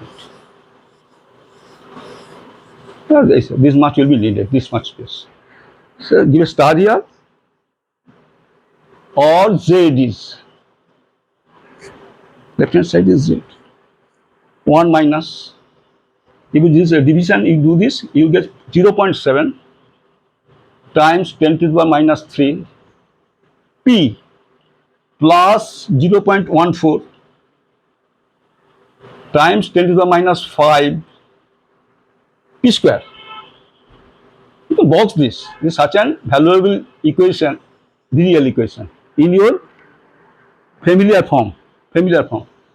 need. This much will be needed, this much space. So give a star here, or Z is, left hand side is Z. 1 minus, if it is a division, you do this, you get 0.7 times 10 to the power minus 3 P plus 0.14 times 10 to the minus 5 P square. You can box this. This is such an valuable equation, the real equation, in your familiar form.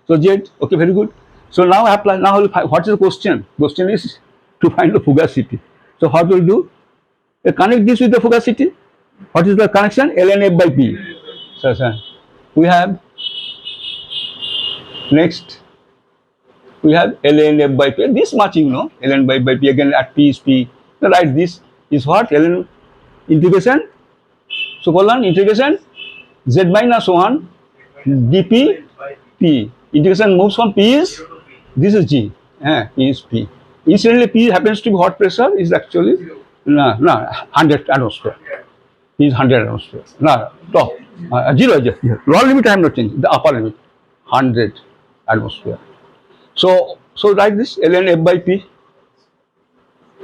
So Z, okay, very good. So now apply. Now what is the question? Question is to find the fugacity. So what will do? Connect this with the fugacity. What is the connection? ln f by p. So we have next. We have ln f by p. This much you know. ln by p again at p is p. So write this is what? ln integration. So colon integration z minus 1 dp p. Integration moves from p is, this is g, p is p. Incidentally, p happens to be hot pressure, is actually 100 atmosphere. P is 100 atmosphere. Top. Zero. Lower limit I am not changing. The upper limit 100 atmosphere. So write this ln f by p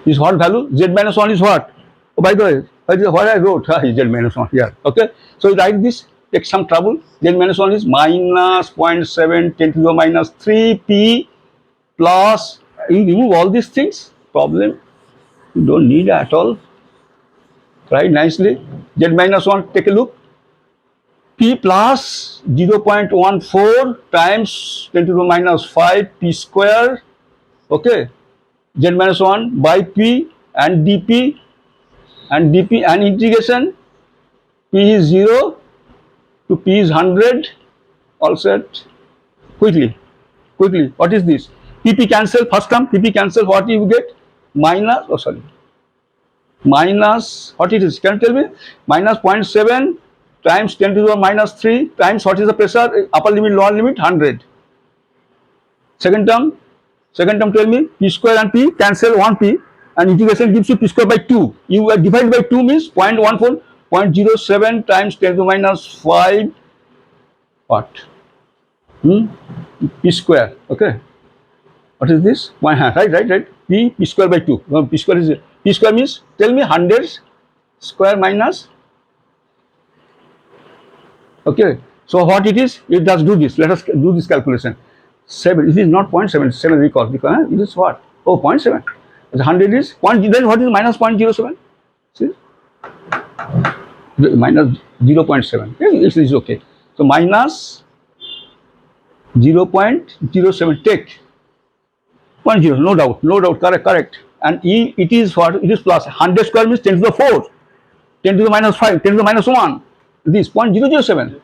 is what value? Z minus 1 is what? Oh, by the way, what I wrote, Z minus 1 here. Okay. So write this, take some trouble. Z minus 1 is minus 0.7 10 to the minus 3 p plus, you remove all these things, problem you don't need at all. Right, nicely. Z minus 1, take a look. P plus 0.14 times 10 to the minus 5 p square. Okay. Z minus 1 by p and dp and integration p is 0 to p is 100. All set. Quickly. What is this? pp cancel, first term pp cancel, what you get? Minus, minus, what it is? Can you tell me? Minus 0.7 times 10 to the minus 3 times what is the pressure? Upper limit, lower limit, 100. Second term tell me, p square and p cancel 1p and integration gives you p square by 2. You divide by 2 means 0.14, 0.07 times 10 to the minus 5 what? P square, okay. What is this? Right. P square by 2. P square means, tell me 100 square minus. Okay. So what it is? It does do this. Let us do this calculation. 7. It is not 0.7. 7 recall because it is what? Oh, 0.7. 100 is then what is minus 0.07? See? Minus 0.7. It is okay. So minus 0.07. Take 0.0. No doubt. Correct. And it is what? It is plus 100 square means 10 to the 4, 10 to the minus 5, 10 to the minus 1. This 0.007.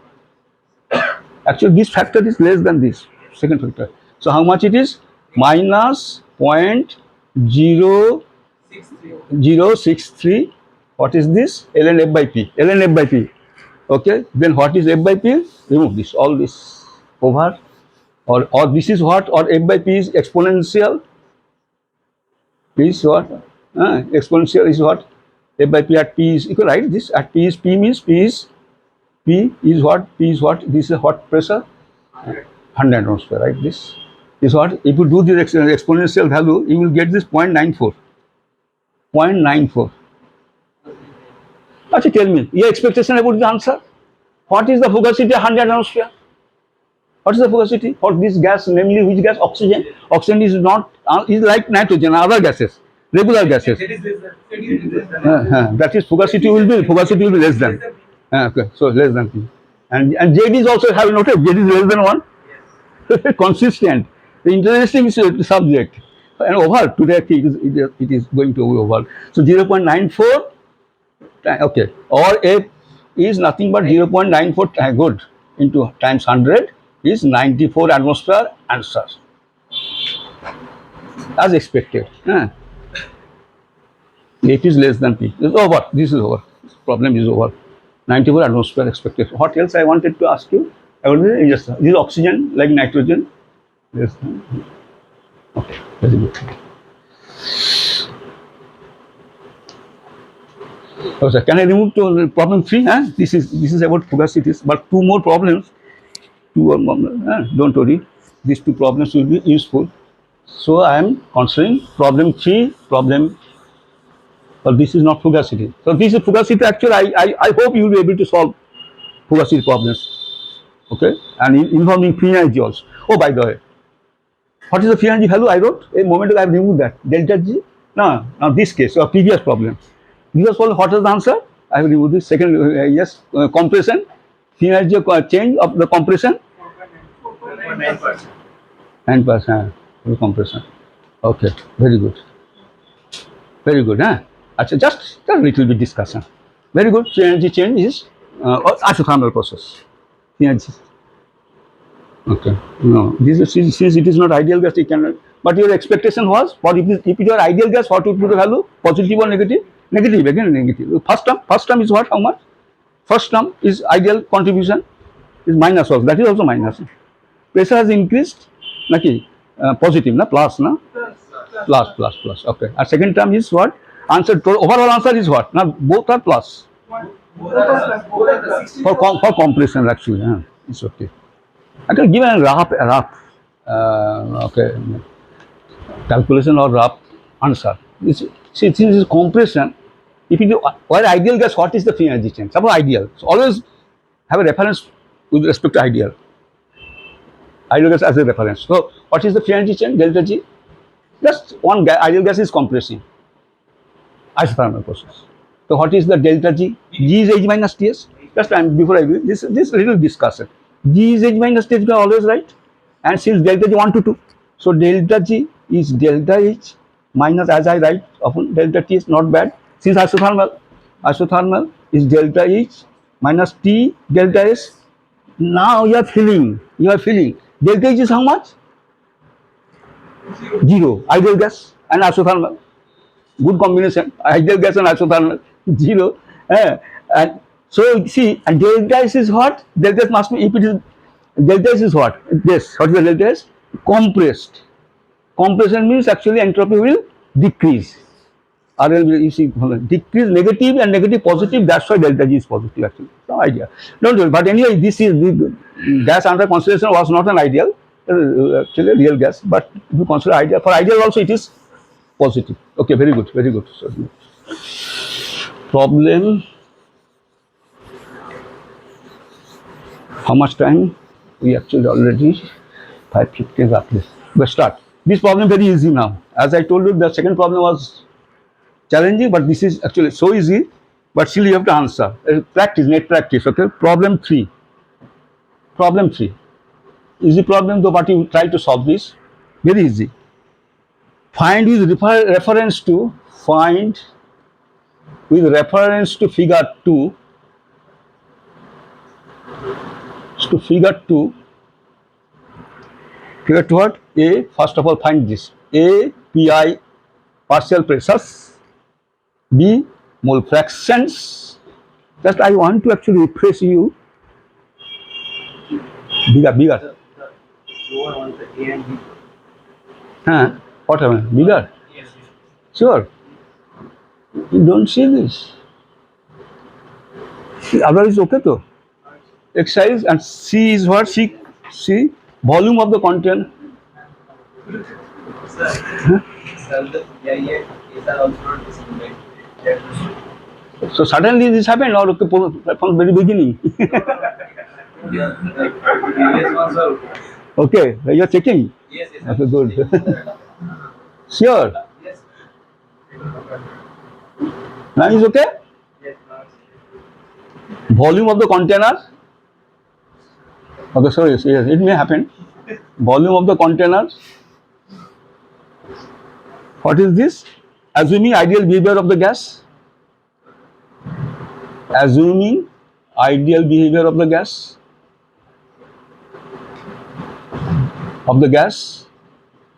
Actually, this factor is less than this second factor. So how much it is? Minus 0.0063. What is this? ln f by p. Okay. Then what is f by p? Remove this. All this over. Or this is what? Or f by p is exponential. Is what? Exponential is what? F by p at p is equal, right? This at p is p means p is what? This is a hot pressure. 100 atmosphere, right? This is what? If you do this exponential value, you will get this 0.94. 0.94. Actually, tell me, your expectation about the answer? What is the Fugacity 100 atmosphere? What is the Fugacity for this gas, namely which gas? Oxygen. Oxygen is not, is like nitrogen, other gases, regular gases. That is Fugacity will be less than. Okay, so less than P. And Z is also, have noted, Z is less than 1. Yes. Consistent. The interesting subject. And over, today it is going to be over. So 0.94, okay, or F is nothing but 0.94, good, into times 100 is 94 atmosphere answer. As expected. F is less than P. This is over. This problem is over. 94 atmosphere expected. What else I wanted to ask you? Yes, this is oxygen like nitrogen. Yes. Okay, very good. Okay, can I remove to problem 3? This is about fugacities, but 2 more problems. Don't worry. These 2 problems will be useful. So I am considering problem 3, but this is not fugacity. So this is fugacity. Actually, I hope you will be able to solve fugacity problems. Okay, and involving free energy also. Oh, by the way, what is the free energy value? I wrote a moment ago. I have removed that delta G. Now this case or previous problem. Previous problem. What is the answer? I have removed this second. Yes, compression. Free energy change of the compression. 9%. Compression. Okay, very good. Just a little bit discussion. Very good. Energy change is isothermal process. Energy. Okay. No, this is, since it is not ideal gas, it cannot. But your expectation was, for if it were ideal gas, what would be the value? Positive or negative? Negative. Again negative. First term is what? How much? first term is ideal contribution is minus also, that is also minus. Pressure has increased, naki positive, na plus, na plus. Okay. And second term is what? Answer overall answer is what? Now both are plus. For compression actually, it's okay. I can give a rough okay, calculation or rough answer. Since it is compression, if you do while ideal gas, what is the free energy change? Suppose ideal, so always have a reference with respect to ideal. Ideal gas as a reference. So what is the free energy change? Delta G. Just one ideal gas is compressing. Isothermal process. So what is the delta G? G is H minus Ts. Just before I do this little discussion. G is H minus Ts, you are always right. And since delta G 1 to 2, so delta G is delta H minus, as I write often, delta T is not bad. Since isothermal is delta H minus T delta S. Now you are feeling delta H is how much? 0. Ideal gas and isothermal. Good combination, ideal gas and isothermal, 0. And so see, and delta S is what? Delta S must be, if it is, delta S is what? This, what is the delta S? Compressed. Compression means actually entropy will decrease. RL will, you see, decrease negative and negative positive, that's why delta G is positive actually. No idea. Don't worry, but anyway, this is the gas under consideration was not an ideal, actually real gas, but if you consider ideal, for ideal also it is positive. Okay, very good, very good. So, problem. How much time? We actually already 5:50 roughly. Let's start. This problem very easy now. As I told you, the second problem was challenging, but this is actually so easy. But still, you have to answer. Practice, net practice. Okay. Problem 3. Problem 3. Easy problem, though, but you try to solve this. Very easy. Find with reference to figure 2. To figure 2. Figure 2 what? A, first of all, find this. A, Pi partial pressures. B, mole fractions. Just I want to actually refresh you. Bigger. What happened? Bigger? Yes. Sure. You don't see this. Otherwise, okay though. Exercise and C is what? C, volume of the content. So suddenly this happened, or from very beginning? Okay, you are checking? Yes. Okay, good. Sure? Yes. Now is okay? Yes. Volume of the container? Okay, sorry, yes, it may happen. Volume of the container. What is this? Assuming ideal behavior of the gas. Assuming ideal behavior of the gas.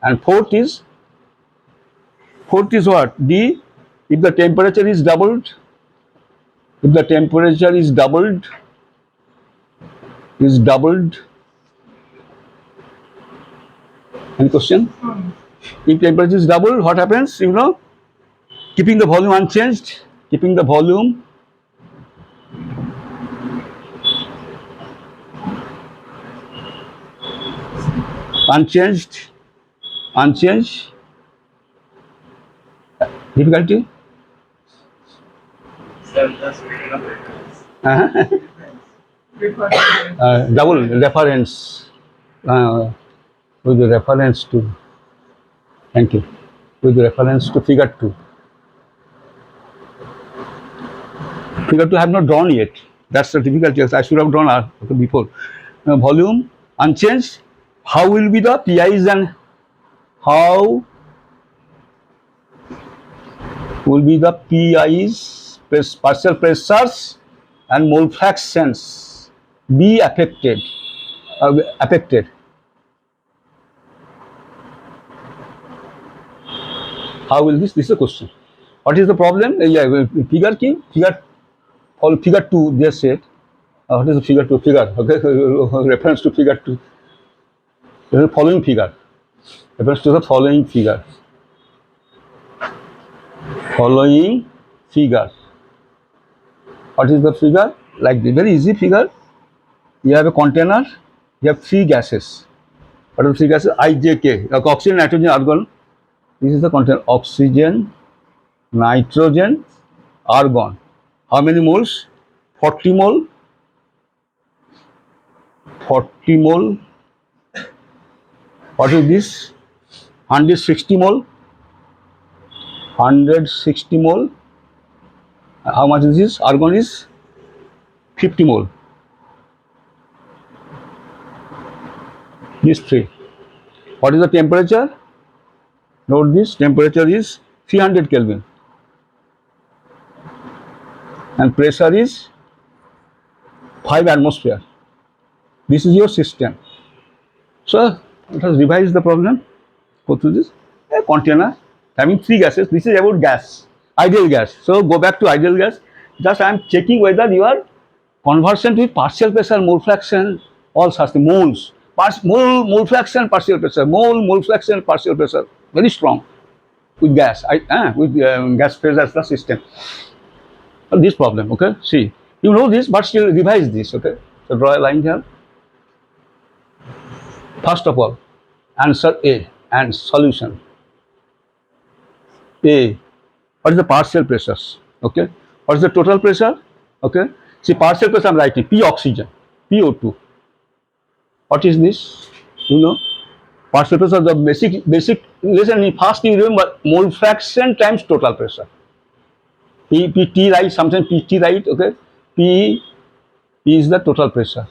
And fourth is what? D, if the temperature is doubled. Any question? If temperature is doubled, what happens? You know, keeping the volume unchanged. Unchanged. Difficulty? Double reference. With the reference to. Thank you. With reference to figure 2. Figure 2 I have not drawn yet. That's the difficulty. I should have drawn before. Volume unchanged. How will be the PIs and how will be the PIs, partial pressures and mole fractions be affected? How will this is a question. What is the problem? Figure Or figure 2, they said. What is the figure 2? Figure, okay, reference to figure 2. The following figure. Reference to the following figure. Following figure. What is the figure? Like the very easy figure. You have a container, you have 3 gases. What are the 3 gases? I, J, K. Like oxygen, nitrogen, argon. This is the container. Oxygen, nitrogen, argon. How many moles? 40 mole. 40 mole. What is this? 160 mole. 160 mole. How much is this? Argon is 50 mole. These 3. What is the temperature? Note this, temperature is 300 Kelvin. And pressure is 5 atmosphere. This is your system. So, let us revise the problem. Go through this. A container having 3 gases. This is about gas, ideal gas. So, go back to ideal gas. Just I am checking whether your conversion with partial pressure, mole fraction, all such things, moles. Mole fraction, partial pressure, mole fraction, partial pressure, very strong with gas. With gas phase as the system. This problem, okay. See, you know this, but still revise this, okay. So draw a line here. First of all, answer A and solution. A. What is the partial pressures? Okay. What is the total pressure? Okay. See, partial pressure I am writing P oxygen, PO2. What is this? You know, partial pressure, the basic. Listen, first you remember mole fraction times total pressure. PT right, sometimes PT right. Okay, P is the total pressure.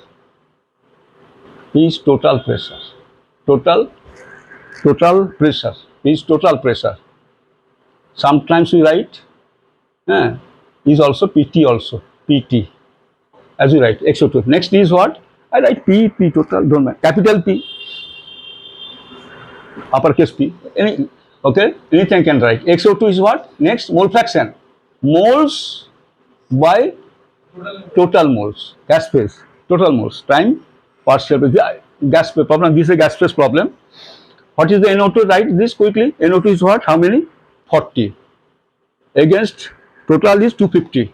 P is total pressure. Total pressure. P is total pressure. Sometimes we write is also PT also. PT as you write XO2. Next is what? I write P total, don't mind. Capital P, uppercase P. Okay, anything can write. XO2 is what? Next, mole fraction. Moles by total moles. Gas phase. Total moles. Time partial pressure. Gas phase problem. This is a gas phase problem. What is the NO2? Write this quickly. NO2 is what? How many? 40. Against total is 250.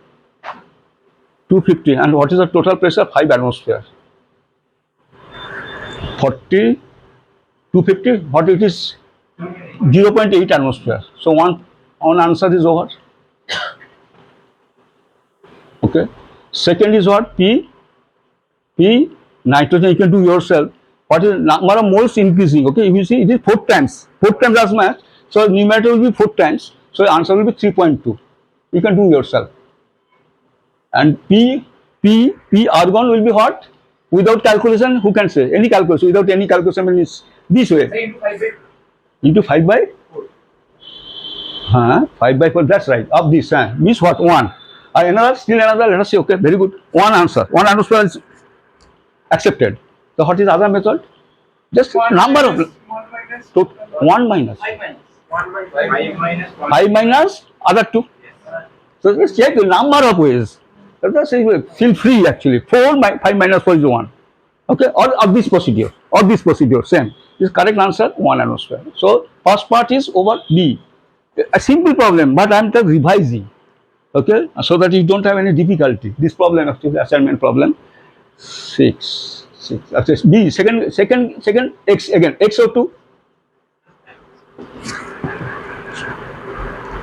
250. And what is the total pressure? 5 atmosphere. 40, 250, what it is? 0.8 atmosphere. So one answer is over. Okay. Second is what? P nitrogen, you can do yourself. What is number of moles increasing? Okay, if you see it is 4 times as much. So numerator will be 4 times. So the answer will be 3.2. You can do yourself. And P argon will be what? Without calculation, who can say? Any calculation, without any calculation means this way. Into 5 by 4. 5 by 4, that's right. Of this, means what? 1. Still another, let us say, okay, very good. 1 answer. 1 answer is accepted. So what is other method? Just number of 1 minus. 5 minus other 2. So let's check the number of ways. Feel free actually. 5 minus 4 is 1. Okay, or of this procedure, same. This correct answer 1 atmosphere. So first part is over B. A simple problem, but I am just revising. Okay, so that you don't have any difficulty. This problem actually assignment problem 6. Actually B. Second X again. XO2.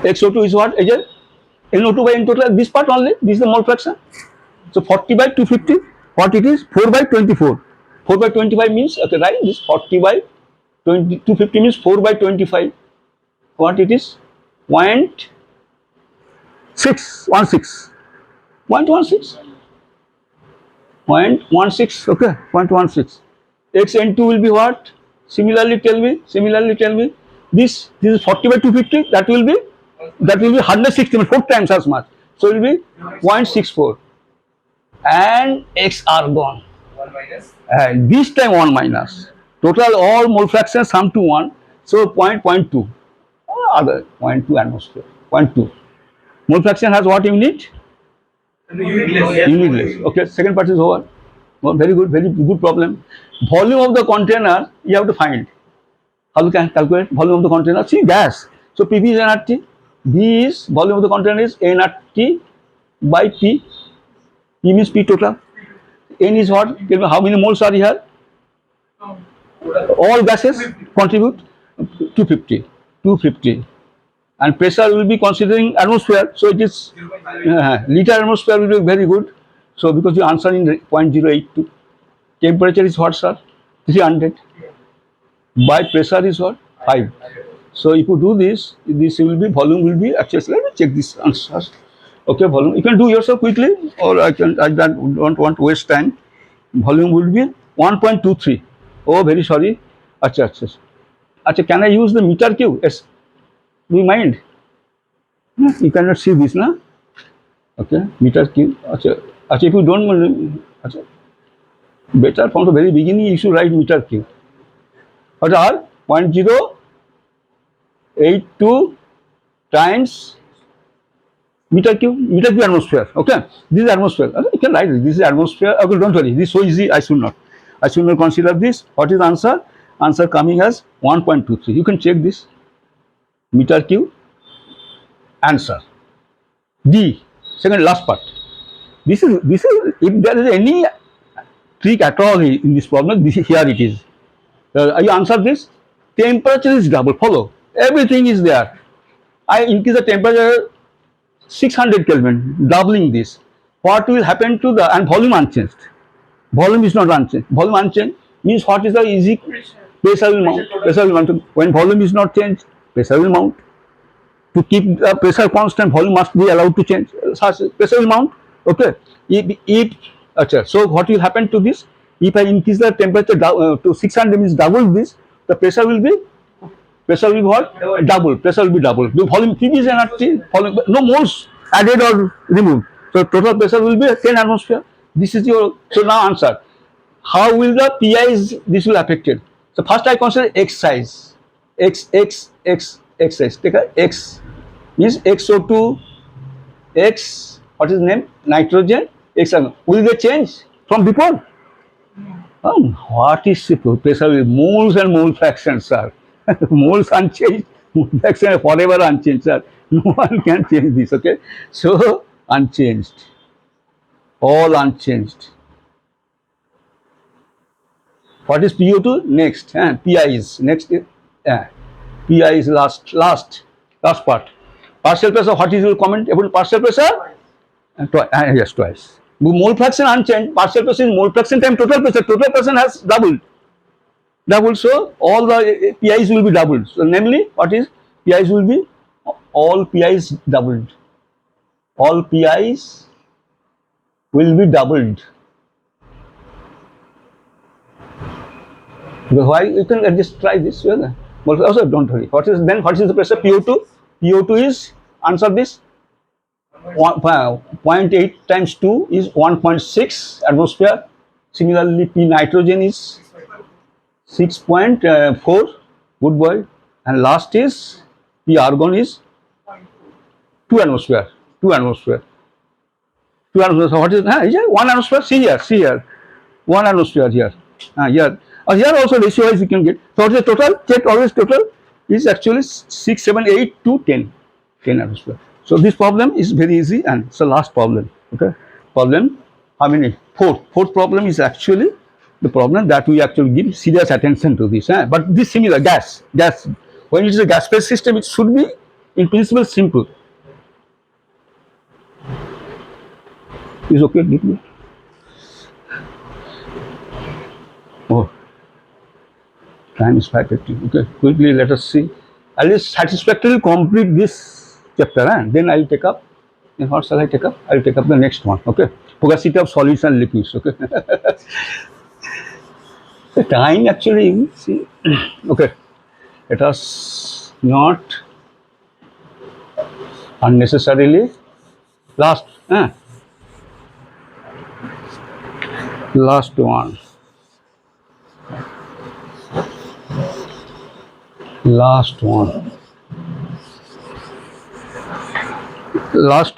XO2 is what again? NO2 by N total, this part only, this is the mole fraction. So 40 by 250, what it is? 4 by 24. 4 by 25 means, okay, right? This 40 by 250 means 4 by 25. What it is? 0.616. 0.16. 0.16, okay, 0.16. XN2 will be what? Similarly tell me. This is 40 by 250, that will be 160, 4 times as much. So it will be 0.64. And X argon. 1 minus. And this time 1 minus. Total all mole fractions sum to 1. So 0.2. Other 0.2 atmosphere. 0.2. Mole fraction has what unit? Unitless. Okay, second part is over. Well, very good problem. Volume of the container you have to find. How you can calculate volume of the container? See gas. So PV is nRT. V is volume of the container is nRT by P. P means P total. N is what? Tell me how many moles are here? All gases contribute 250. 250. And pressure will be considering atmosphere. So it is liter atmosphere will be very good. So because you answer in 0.082. Temperature is what, sir? 300. By pressure is what? 5. So if you do this, this will be volume will be actually. Let me check this answer. Okay, volume. You can do yourself quickly, or I don't want to waste time. Volume will be 1.23. Oh, very sorry. Acha, acha. Acha, can I use the meter cube? Yes. Do you mind? You cannot see this, na? Okay, meter cube. Acha, acha. If you don't mind, acha. Better from the very beginning, you should write meter cube. What are 0.082 times meter cube atmosphere. Okay, this is atmosphere. You can write it. This is atmosphere. Okay, don't worry. This is so easy. I should not consider this. What is the answer? Answer coming as 1.23. You can check this. Meter cube. Answer. D. Second last part. This is if there is any trick at all in this problem, here it is. You answer this. Temperature is double. Follow. Everything is there. I increase the temperature 600 Kelvin, doubling this. What will happen to the and volume unchanged? Volume is not unchanged. Volume unchanged means what is the easy? Pressure will mount. Pressure will mount. When volume is not changed, pressure will mount. To keep the pressure constant, volume must be allowed to change. Pressure will mount. Okay. So what will happen to this? If I increase the temperature to 600 means double this, the pressure will be what? Double. Pressure will be double. The volume PV is energy. No moles added or removed. So total pressure will be 10 atmosphere. This is your so now answer. How will the PIs this will affected? So first I consider X size. X size. Take a X means XO2 X what is name? Nitrogen X. Will they change from before? What is pressure with moles and mole fractions, sir? Moles unchanged, mole fraction forever unchanged, sir. No one can change this, okay? So, unchanged. All unchanged. What is PO2? Next. PI is next. PI is last part. Partial pressure, what is your comment about partial pressure? Yes, twice. Mole fraction unchanged, partial pressure is mole fraction times total pressure. Total pressure has doubled. So all the PIs will be doubled. So namely, what is PIs will be all PIs doubled. All PIs will be doubled. Why you can just try this? Also, don't worry. What is the pressure? PO2. PO2 is answer this. 0.8 times 2 is 1.6 atmosphere. Similarly, P nitrogen is 6.4. Good boy. And last is P argon is 2 atmosphere. 2 atmosphere. 2 atmosphere. So what is 1 atmosphere? See here. 1 atmosphere here. Here. Here also ratio wise you can get. So what is the total? Check always total is actually 6, 7, 8 to 10. 10 atmosphere. So this problem is very easy and it's the last problem. Okay. Problem how many? Fourth problem is actually the problem that we actually give serious attention to this. But this similar gas. When it is a gas phase system, it should be in principle simple. Is okay? Oh, time is 5:50. Okay, quickly let us see. At least satisfactorily complete this chapter, then I will take up. And what shall I take up? I will take up the next one. Okay, fugacity of solids and liquids. Okay. The time actually, see, okay, let us not unnecessarily last one. Last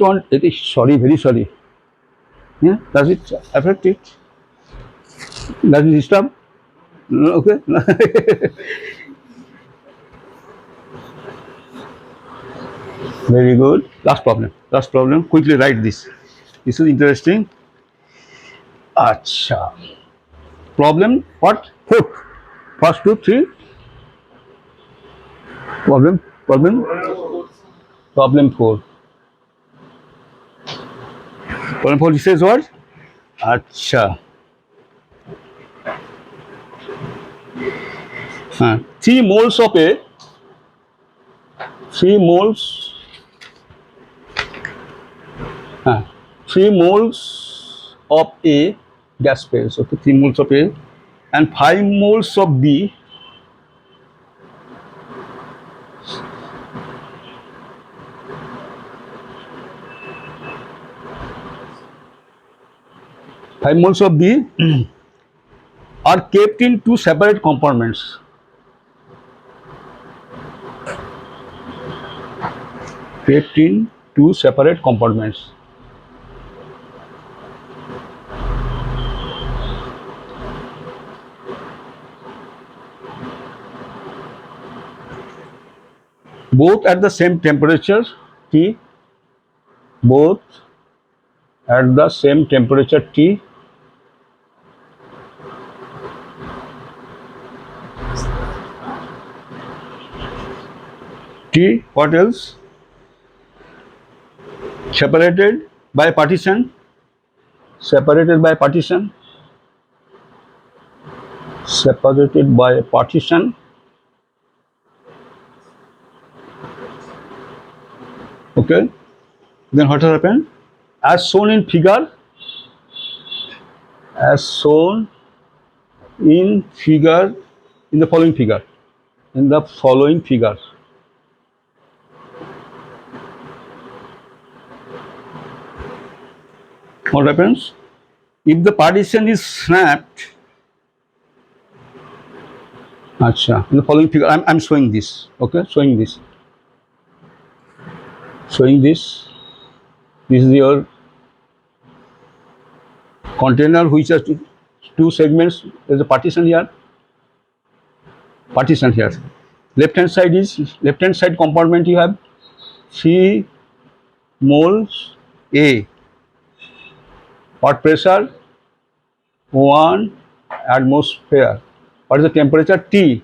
one, it is sorry, very sorry. Yeah, does it affect it? Does it disturb? No, okay. Very good. Last problem. Last problem. Quickly write this. This is interesting. Acha. Problem what? Fourth. First two, three. Problem. Problem. Problem four. Problem four. It says what? Acha. 3 moles of a 3 moles 3 moles of A gas phase, okay, 3 moles of A and 5 moles of B, 5 moles of B are kept in 2 separate compartments. Kept in 2 separate compartments. Both at the same temperature T, both at the same temperature T, T, what else? Separated by partition, separated by partition, separated by partition, okay. Then what has happened? As shown in figure, as shown in figure, in the following figure, in the following figure. What happens? If the partition is snapped, acha, in the following figure, I'm showing this, okay, showing this. This is your container which has two segments. There's a partition here, partition here. Left hand side compartment you have 3 moles A, what pressure? 1 atmosphere. What is the temperature? T.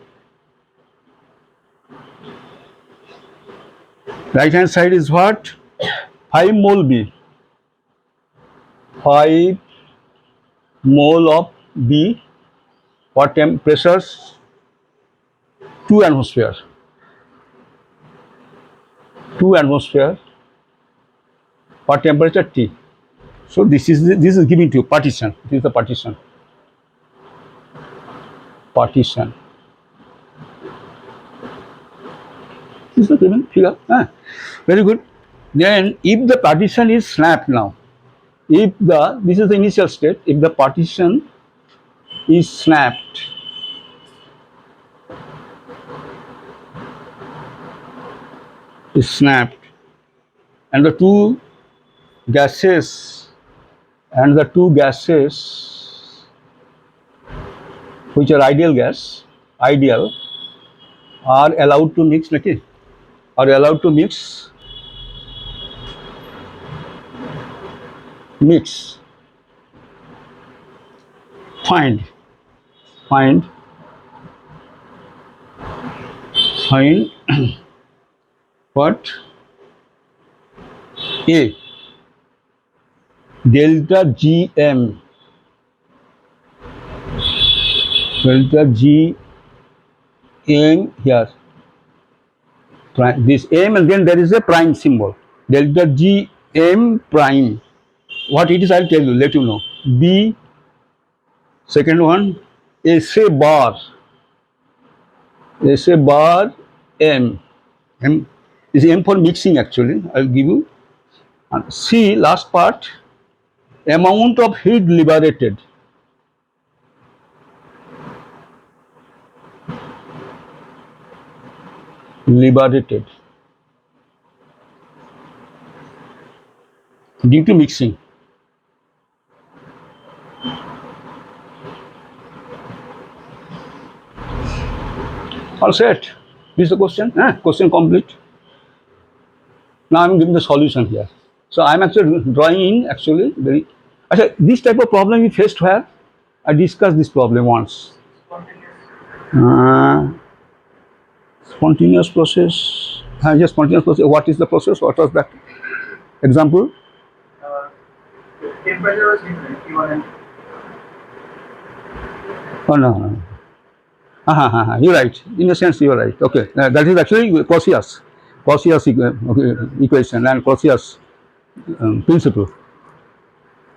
Right hand side is what? 5 mole B. 5 mole of B. What pressures? 2 atmosphere. 2 atmosphere. What temperature? T. So this is given to you, partition. This is the partition. Partition. This is the given figure. Very good. Then if the partition is snapped now, if this is the initial state, if the partition is snapped, and the two gases which are ideal are allowed to mix, okay? Are allowed to mix find what? A delta GM here, this M, and then there is a prime symbol, delta GM prime. What it is, I'll tell you, let you know. B, second one, SA bar M is M for mixing actually, I'll give you. And C, last part, amount of heat liberated. Due to mixing. All set. This is the question. Question complete. Now I'm giving the solution here. So I'm actually drawing in actually very. Actually, this type of problem we faced where I discussed this problem once. Uh, Spontaneous process. Yes, spontaneous process. What is the process? What was that? Example? Temperature was different. Even Oh no, no. You're right. In a sense, you're right. Okay, that is actually Clausius equation and Clausius principle.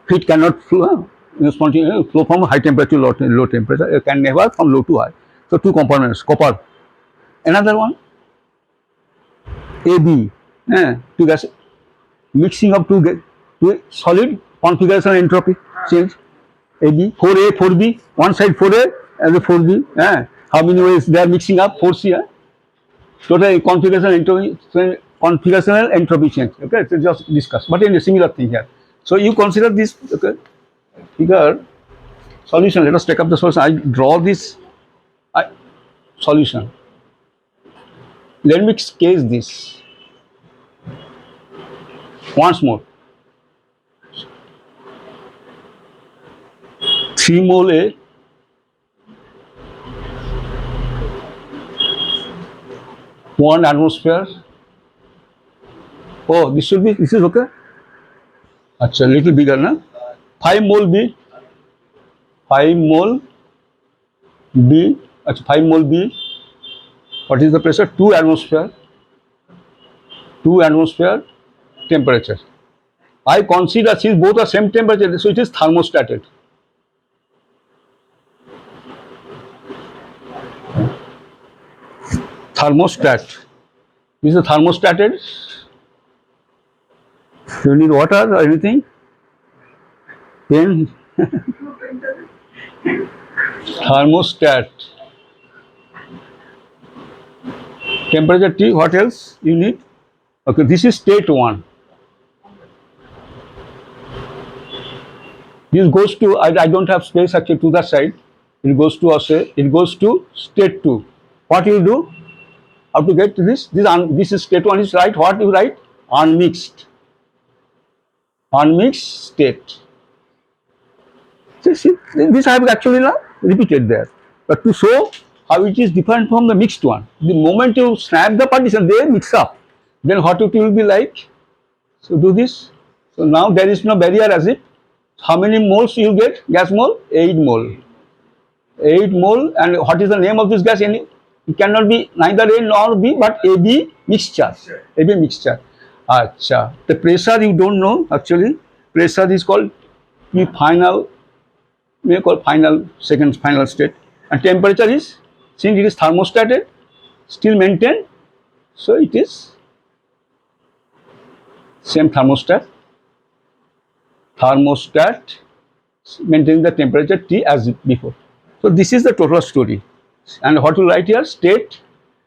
Heat cannot flow, flow from high temperature to low temperature. It can never from low to high. So two components, copper. Another one, AB, two gas mixing of two solid configuration entropy change. AB 4A 4B, one side 4A and the 4B. How many ways they are mixing up 4C? Total configurational entropy change. Okay, so just discuss, but in a similar thing here. So you consider this. Okay, figure solution. Let us take up the solution. I draw this solution. Let me sketch this once more. 3 mole A, 1 atmosphere. Oh, this should be. This is okay. Acha, little bigger, na? 5 mole B. 5 mole B. Acha, 5 mole B. What is the pressure? 2 atmosphere. 2 atmosphere temperature. I consider since both are same temperature, so it is thermostated. Thermostat. This is a thermostated. Do you need water or anything? Pen. Thermostat. Temperature T. What else you need? Okay, this is state 1. This goes to, I don't have space actually to that side. It goes to it goes to state 2. What you do? How to get to this? This is state 1 is right. What you write? Unmixed. Unmixed state. See, this I have actually now repeated there. But to show how it is different from the mixed one, the moment you snap the partition, they mix up. Then what it will be like? So do this. So now there is no barrier as it. How many moles you get? Gas mole? 8 mole. 8 mole. And what is the name of this gas? It cannot be neither A nor B, but AB mixture. AB mixture. Acha. The pressure you don't know actually. Pressure is called the final, we call final state. And temperature is, since it is thermostated, still maintained. So it is same thermostat. Thermostat maintaining the temperature T as before. So this is the total story. And what to write here? State.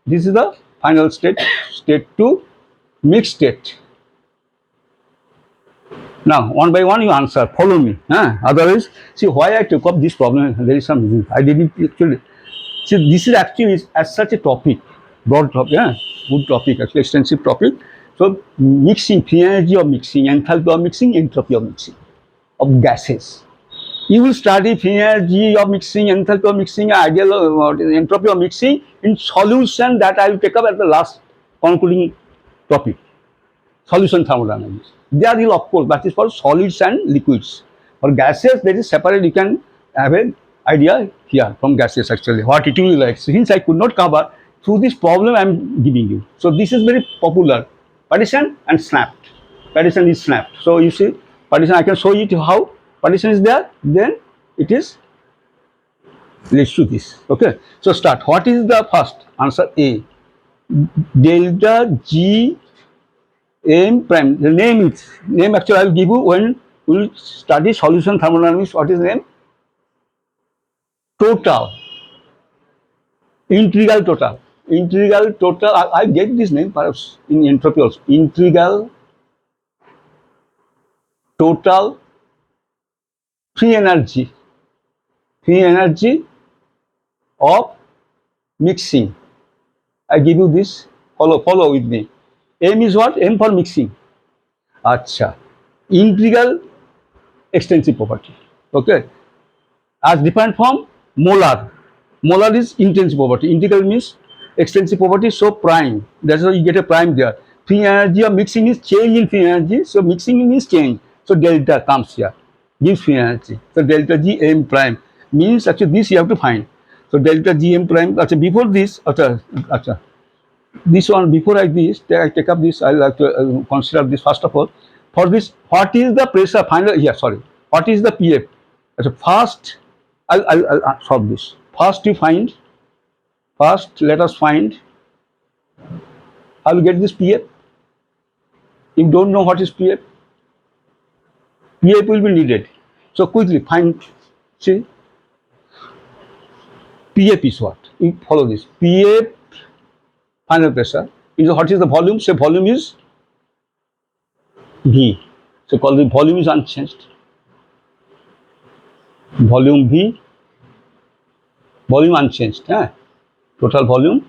This is the final state. State 2, mixed state. Now, one by one you answer. Follow me. Otherwise, see why I took up this problem. There is some reason. I didn't actually. See, this is actually as such a topic, broad topic, good topic, actually extensive topic. So, mixing, free energy of mixing, enthalpy of mixing, entropy of mixing, of gases. You will study free energy of mixing, enthalpy of mixing, ideal entropy of mixing in solution that I will take up at the last concluding topic. Solution thermodynamics. There is of course that is for solids and liquids. For gases, there is separate. You can have an idea here from gases actually what it will be like. So since I could not cover through this problem, I am giving you. So this is very popular. Partition and snapped. Partition is snapped. So you see, partition. I can show you how partition is there. Then it is. Let's do this. Okay. So start. What is the first answer? A. Delta G M prime. The name actually I will give you when we will study solution thermodynamics. What is the name? Total. Integral total. Integral total. I get this name perhaps in entropy also. Integral total free energy. Free energy of mixing. I give you this. Follow with me. M is what? M for mixing. Acha. Integral extensive property. Okay. As defined from molar. Molar is intensive property. Integral means extensive property. So prime. That's why you get a prime there. Free energy of mixing is change in free energy. So mixing means change. So delta comes here. Gives free energy. So delta G M prime means actually this you have to find. So delta G M prime. Actually before this, this one before I take up this, I like to consider this first of all. For this, what is the pressure final? Yeah, sorry. What is the PF? So first, I'll solve this. First, you find. First, let us find. How will get this PF? If you don't know what is PF, PF will be needed. So quickly find. See, PF is what? You follow this. PF final pressure. What is the volume? Say volume is V. So call the volume is unchanged. Volume V, volume unchanged. Total volume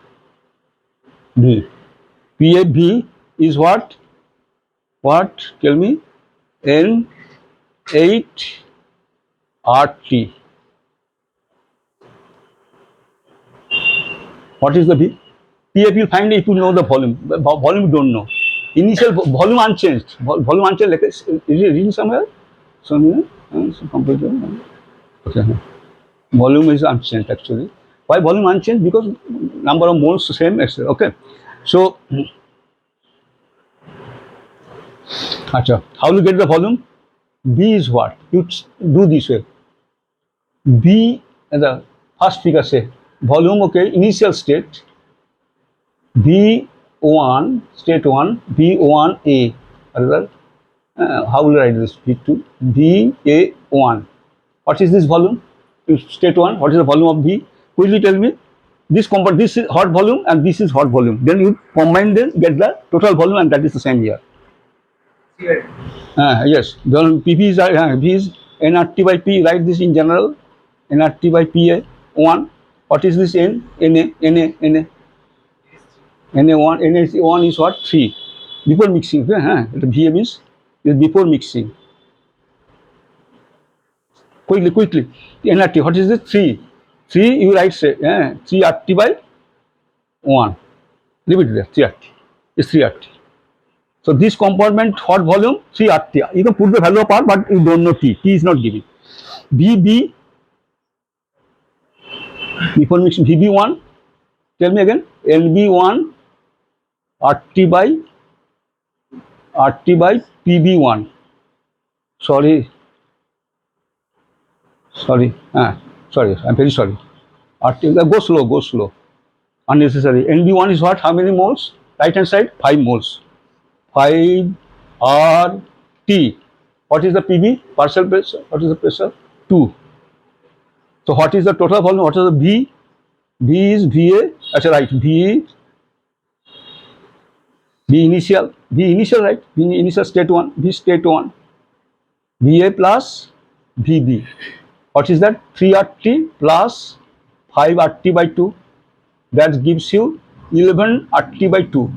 V. PAV is what? What? Tell me. N8 RT. What is the V? PF you find if you know the volume. Volume you don't know. Initial volume unchanged. Volume unchanged. Like, is it written somewhere? Somewhere? Computer. Okay. Volume is unchanged actually. Why volume unchanged? Because number of moles same. Okay. So, how do you get the volume? B is what? You do this way. B, the first figure say volume. Okay. Initial state. B1 state 1 B1A. How will I write this? B2 BA1. What is this volume? State 1. What is the volume of B? Quickly tell me. This is hot volume and this is hot volume. Then you combine them, get the total volume, and that is the same here. Yes. The PP is V is nRT by P. Write this in general. nRT by PA 1. What is this N? Na. Na1. Na1 is what? 3. Before mixing. The VM is before mixing. Quickly. nRT. What is this? 3. 3 you write say 3 RT by 1. Leave it there. 3 RT. It's 3 RT. So this compartment hot volume 3 RT. You can put the value of R, but you don't know T. T is not given. VB before mixing VB1. Tell me again. LB1 RT by PB1. Sorry. I'm very sorry. RT, go slow. Unnecessary. NB1 is what? How many moles? Right hand side, 5 moles. 5 RT. What is the PB? Partial pressure. What is the pressure? 2. So what is the total volume? What is the V? V is VA. That's right. V initial, right? V initial state 1, V state 1, VA plus VB. What is that? 3 RT plus 5 RT by 2. That gives you 11 RT by 2.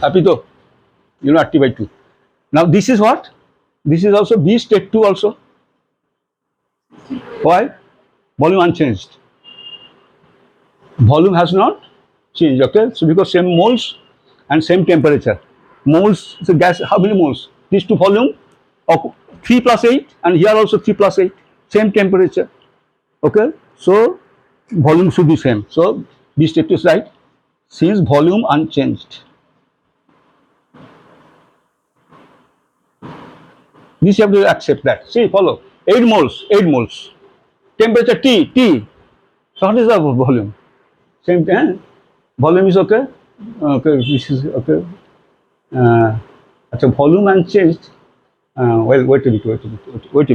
Happy though? 11 RT by 2. Now this is what? This is also V state 2 also. Why? Volume unchanged. Volume has not changed. Okay. So because same moles and same temperature. Moles, so gas, how many moles? These two volume of 3 plus 8 and here also 3 plus 8. Same temperature. Okay. So volume should be same. So this state is right. Since volume unchanged. This you have to accept that. See, follow. 8 moles. Temperature T. So what is the volume? Same thing. Volume is okay. Okay, this is okay. Volume unchanged. Wait a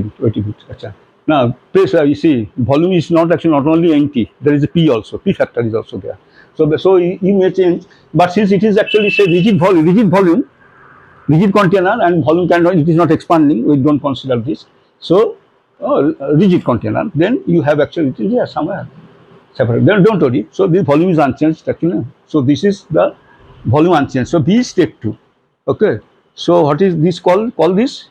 bit. Now, pressure, you see, volume is not only empty. There is a P also. P factor is also there. So you may change. But since it is actually say rigid volume, rigid container, and volume cannot, it is not expanding. We don't consider this. So rigid container. Then you have actually it is here somewhere. separate. Don't worry. So this volume is unchanged actually. So this is the volume unchanged. So B is state 2. Okay. So what is this called? Call this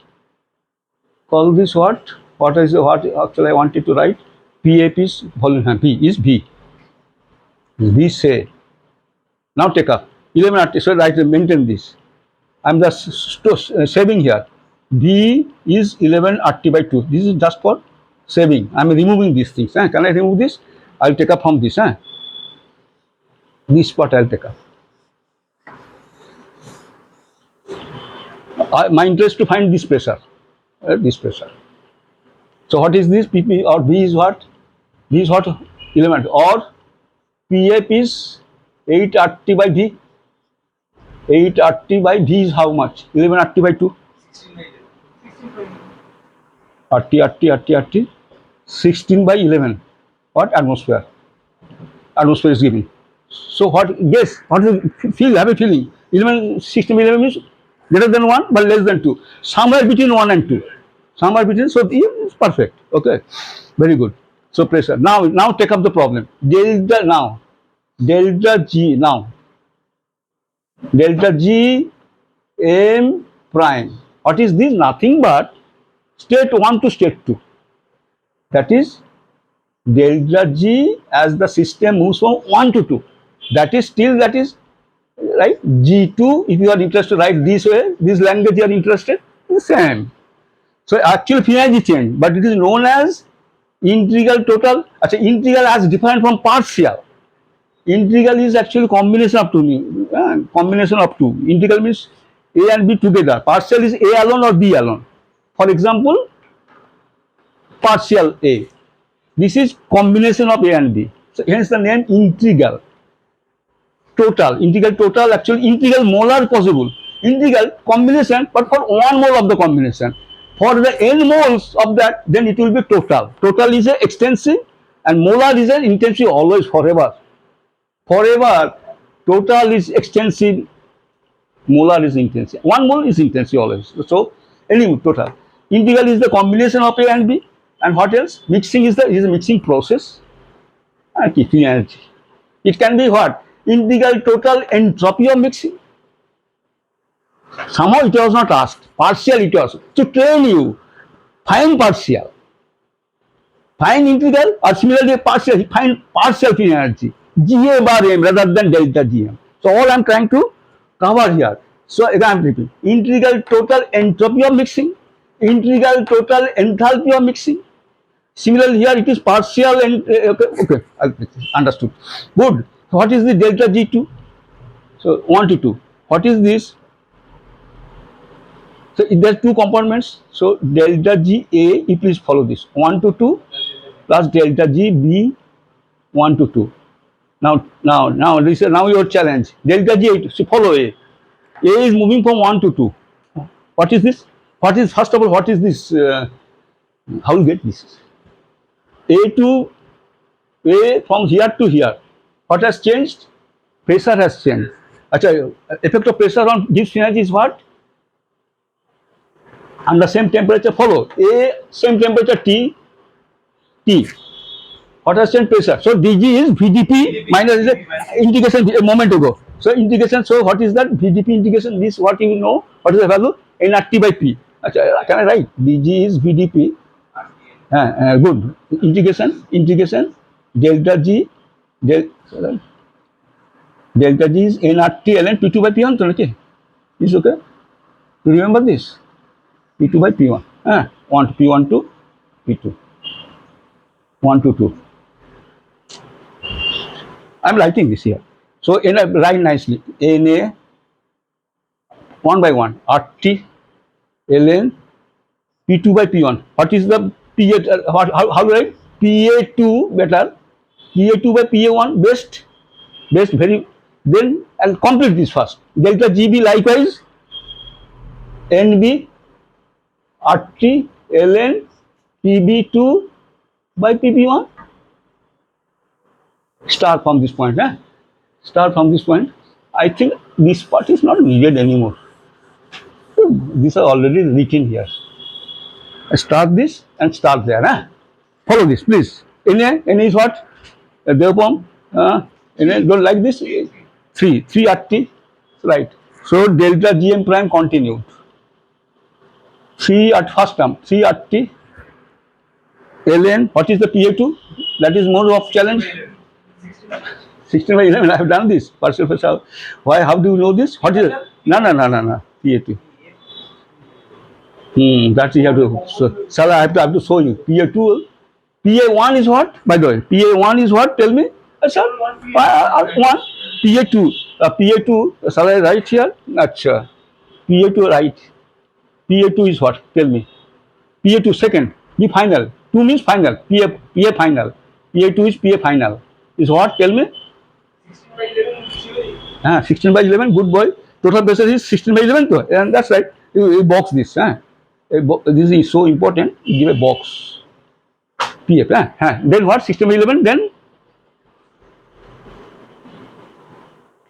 what? What is what actually I wanted to write? PAP is volume. P is B. B say. Now take up 11 RT. So write maintain this. I'm just saving here. B is 11 RT by 2. This is just for saving. I'm removing these things. Can I remove this? I'll take up from this. This part I'll take up. My interest to find this pressure. This pressure. So what is this? PP or B is what? B is what element? Or PF is 8 RT by V. 8 RT by V is how much? 11 RT by 2. RT. 16 by 11. What? Atmosphere. Atmosphere is giving. So what? Guess. What is the feel? Have a feeling. 11, 16 by 11 means greater than 1 but less than 2. Somewhere between 1 and 2. Somewhere between. So it's perfect. Okay. Very good. So pressure. Now take up the problem. Delta now. Delta G now. Delta G M prime. What is this? Nothing but state 1 to state 2. That is delta G as the system moves from 1 to 2. That is right. G2, if you are interested to write this way, this language you are interested, the same. So actual phase change, but it is known as integral total. Integral as different from partial. Integral is actually combination of two. Combination of two. Integral means A and B together. Partial is A alone or B alone. For example, partial A. This is combination of A and B. So hence the name integral. Integral total, actually integral molar possible. Integral combination, but for 1 mole of the combination. For the n moles of that, then it will be total. Total is a extensive and molar is an intensive always forever. Forever, total is extensive, molar is intensive. 1 mole is intensive always. So anyway, total. Integral is the combination of A and B. And what else? Mixing is a mixing process. And keeping energy. It can be what? Integral total entropy of mixing. Somehow it was not asked. Partial it was. To train you, find partial. Find integral or similarly partial. Find partial free energy. GA bar M rather than delta GM. So all I am trying to cover here. So again I am repeating. Integral total entropy of mixing. Integral total enthalpy of mixing. Similarly here it is partial and okay, understood. Good. What is the delta G2? So 1 to 2. What is this? So there are two components. So delta G A, you please follow this. 1 to 2 plus delta G B 1 to 2. Now this is now your challenge. Delta G A, so follow A. A is moving from 1 to 2. What is this? First of all, what is this? How you get this? A to A from here to here. What has changed? Pressure has changed. Effect of pressure on gives energy is what? And the same temperature follow. A same temperature T. What has changed? Pressure. So dg is VdP minus integration a moment ago. So integration. So what is that? VdP integration. This what you know? What is the value? nRT by P. Can I write? dg is VdP. Good. Integration. Delta G. Delta G is nRT ln P2 by P1. Okay. Is okay. You remember this? P2 by P1. 1 to P1 to P2. 1 to 2. I am writing this here. So write nicely. Na 1 by 1 RT ln P2 by P1. What is the PA? How do I write? PA2 better. PA2 by PA1 best very. Then I'll complete this first. Delta GB likewise. NB RT ln PB2 by PB1. Start from this point. Start from this point. I think this part is not needed anymore. These are already written here. Start this and start there. Follow this, please. Na is what? Therefore, don't like this 3 RT, right? So delta GM prime continued. 3 at first term, 3 RT ln. What is the PA2? That is more of challenge. 16 by 11. I have done this partial pressure. Why? How do you know this? What is it? No. PA2. That you have to. So, sir, I have to show you. PA2. PA1 is what? By the way, PA1 is what? Tell me. Sir, 1. PA2. PA2. Shall I write here? Acha. PA2 right. PA2 is what? Tell me. PA2 second. P final. 2 means final. PA final. PA2 is PA final. Is what? Tell me. 16 by 11. Good boy. Total pressure is 16 by 11. And that's right. You box this. This is so important. You give a box. PF. Then what? 16 by 11. Then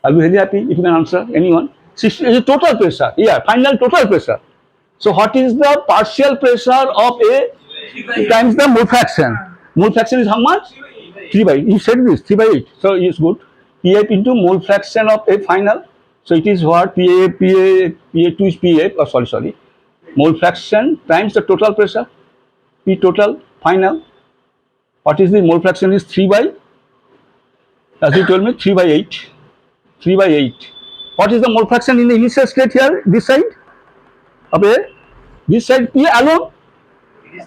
I'll be very happy if you can answer. Anyone? 16 is total pressure. Yeah, final total pressure. So what is the partial pressure of A times the mole fraction? Mole fraction is how much? 3 by. You said this 3 by 8. So it's good. PF into mole fraction of A final. So it is what? PA2 is PF. Oh, sorry. Mole fraction times the total pressure. P total final. What is the mole fraction is 3 by, as you told me, 3 by 8. 3 by 8. What is the mole fraction in the initial state here? This side? Up here? This side P alone?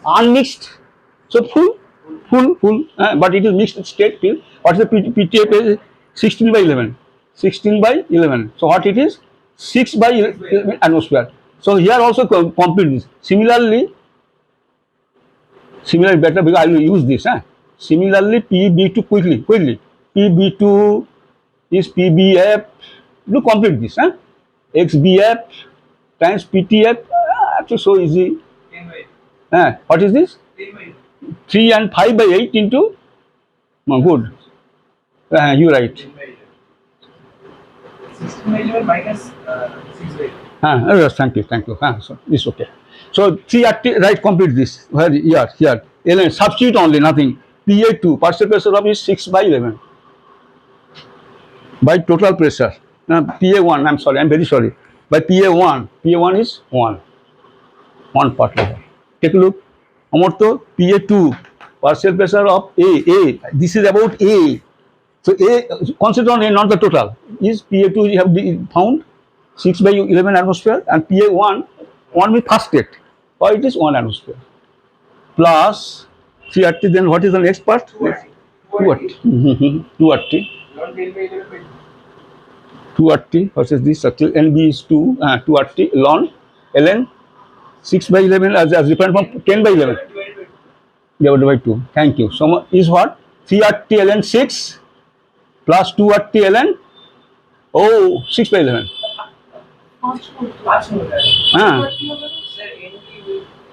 Unmixed. So full. But it is mixed state P. What is the PTF? 16 by 11. 16 by 11. So what it is? 6 by 11 atmosphere. So here also complete this. Similarly better because I will use this. Similarly, PB2 quickly. PB2 is PBF. Do complete this. XBF times PTF. Actually, so easy. What is this? 3 and 5 by 8 into. Good. You right. 16 by 11 minus 6 by 8. Yes, thank you. So it's okay. So 3 RT, right, complete this. Here. Substitute only, nothing. PA2, partial pressure of is 6 by 11. By total pressure. PA1, I'm sorry, I'm very sorry. By PA1 is 1. 1 part level. Take a look. Amorto, PA2, partial pressure of A. This is about A. So A, consider on A, not the total. Is PA2 you have found 6 by 11 atmosphere, and PA1 with first state. Or it is 1 atmosphere. Plus 3 RT, then what is the next part? 2 RT. 2 RT. 2 RT versus this structure. NB is 2 RT ln 6 by 11 as different from 10 by 11 divided by 2. Thank you. So is what? 3 RT ln 6 plus 2 RT ln 6 by 11.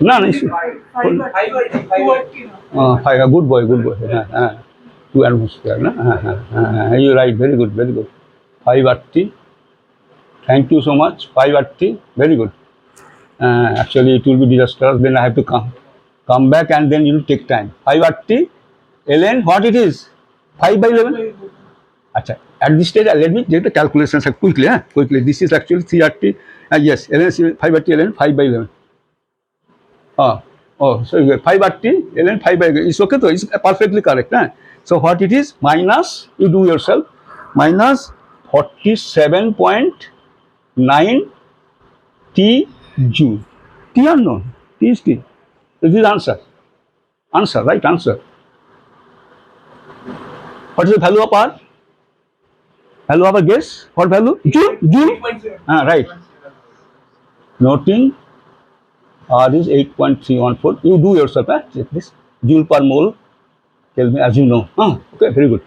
No issue. 5. Good boy. 2 atmosphere. You're right. Very good. 5 RT. Thank you so much. 5 RT. Very good. Actually, it will be disastrous. Then I have to come back, and then you will take time. 5 RT. ln what it is? 5 by 11. Achha. At this stage, let me get the calculations quickly. Quickly. This is actually 3 RT. Yes, ln 5 RT ln 5 by 11. So 5 RT ln 5 by 11. It's okay, though. It's perfectly correct. So what it is? Minus, you do yourself, minus 47.9 T Joule. T unknown. T is T. This is answer. Right answer. What is the value of R? Value of a guess? What value? Joule? Right. Noting R is 8.314. You do yourself. Check this. Joule per mole. Tell me as you know. Okay, very good.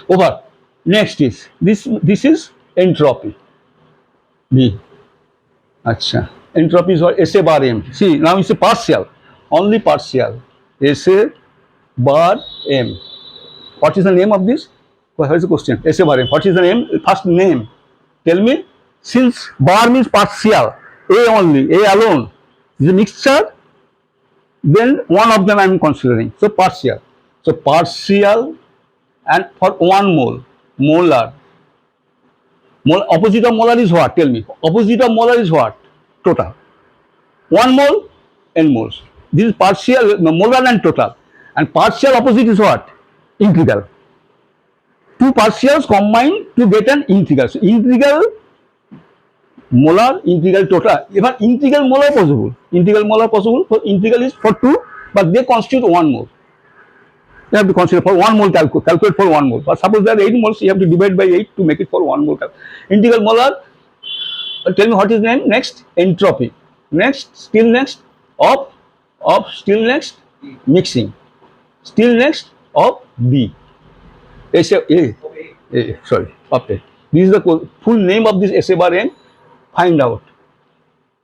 Over. Next is this is entropy. B. Achha. Entropy is what? SA bar M. See, now it's a partial. Only partial. SA bar M. What is the name of this? What is the question? SA bar M. What is the name? First name. Tell me. Since bar means partial, A only, A alone is a mixture, then one of them I am considering. So partial. So partial And for 1 mole, molar, opposite of molar is what? Tell me. Opposite of molar is what? Total. 1 mole, n moles. This is partial, molar and total. And partial opposite is what? Integral. Two partials combine to get an integral. So integral molar, integral total. Even integral molar possible. Integral molar possible. So integral is for 2, but they constitute 1 mole. You have to consider for 1 mole, calculate for 1 mole. But suppose there are 8 moles, you have to divide by 8 to make it for 1 mole. Integral molar, tell me what is the name? Next, entropy. Next, still next, of, still next, mixing. Still next, of B. Sorry, of A. This is the full name of this SA bar N. Find out.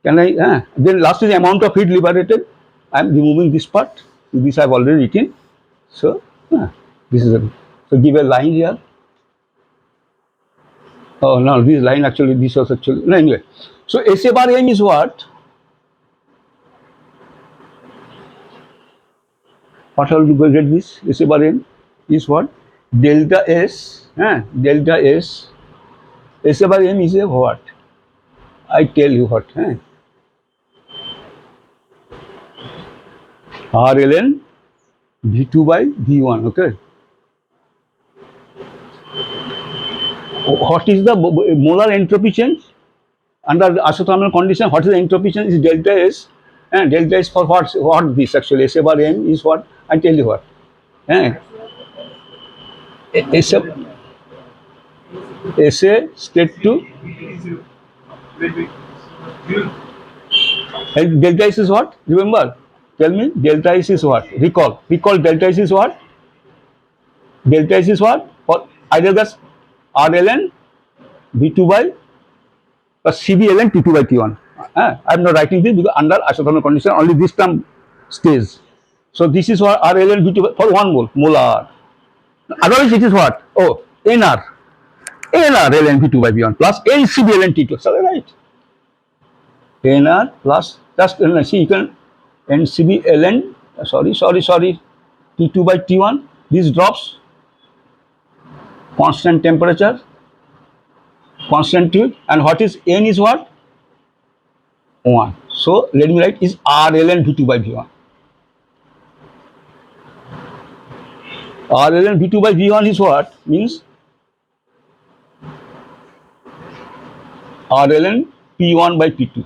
Can I? Then last is the amount of heat liberated. I am removing this part. This I have already written. So, this is so give a line here. Oh no, this line actually, this was actually, no, anyway. So SA bar M is what? What shall we get this? SA bar M is what? Delta S, delta S. SA bar M is a what? I tell you what, RLN V2 by V1, okay? What is the molar entropy change? Under the isothermal condition, what is the entropy change? Is delta S, and delta S for what this actually, SA bar M is what? I tell you what, SA state to, and delta S is what? Remember, tell me, delta S is what? Recall delta S is what? Delta S is what? For ideal gas, RLN V2 by plus CBLN T2 by T1. I am not writing this because under isothermal condition only this term stays. So this is what RLN V2 for 1 mole, molar. Otherwise it is what? Oh, NR LN V2 by V1 plus NCBLN T2. So right. NR plus just see you can NCBLN. Sorry. T2 by T1. This drops. Constant temperature, constant T, and what is N is what? 1. So let me write is RLN V2 by V1. RLN V2 by V1 is what? Means RLN P1 by P2.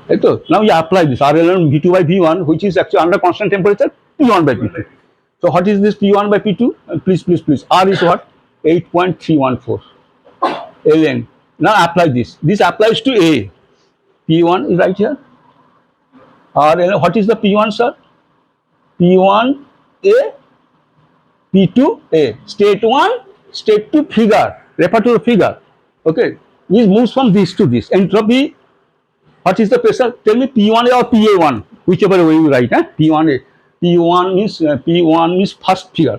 Right? So now you apply this RLN V2 by V1, which is actually under constant temperature, P1 by P2. So what is this P1 by P2? Please. R is what? 8.314. Ln. Now apply this. This applies to A. P1 is right here. RLN. What is the P1, sir? P1 A, P2 A. State 1, state 2 figure. Refer to the figure. Okay. This moves from this to this. Entropy. What is the pressure? Tell me P1A or PA1, whichever way you write. P1A. P1 means first figure,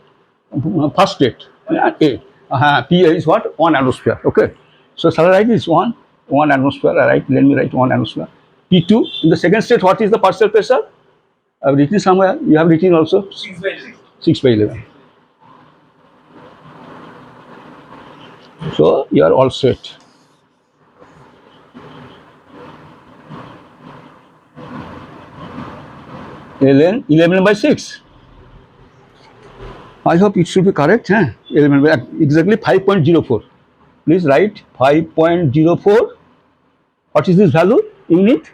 first state. A. PA is what? 1 atmosphere. Okay. So shall I write this 1 atmosphere? Let me write 1 atmosphere. P2 in the second state. What is the partial pressure? I have written somewhere. You have written also. 6 by 11. 6 by 11. So you are all set. Ln 11 by 6. I hope it should be correct. 11 by exactly 5.04. Please write 5.04. What is this value? Unit.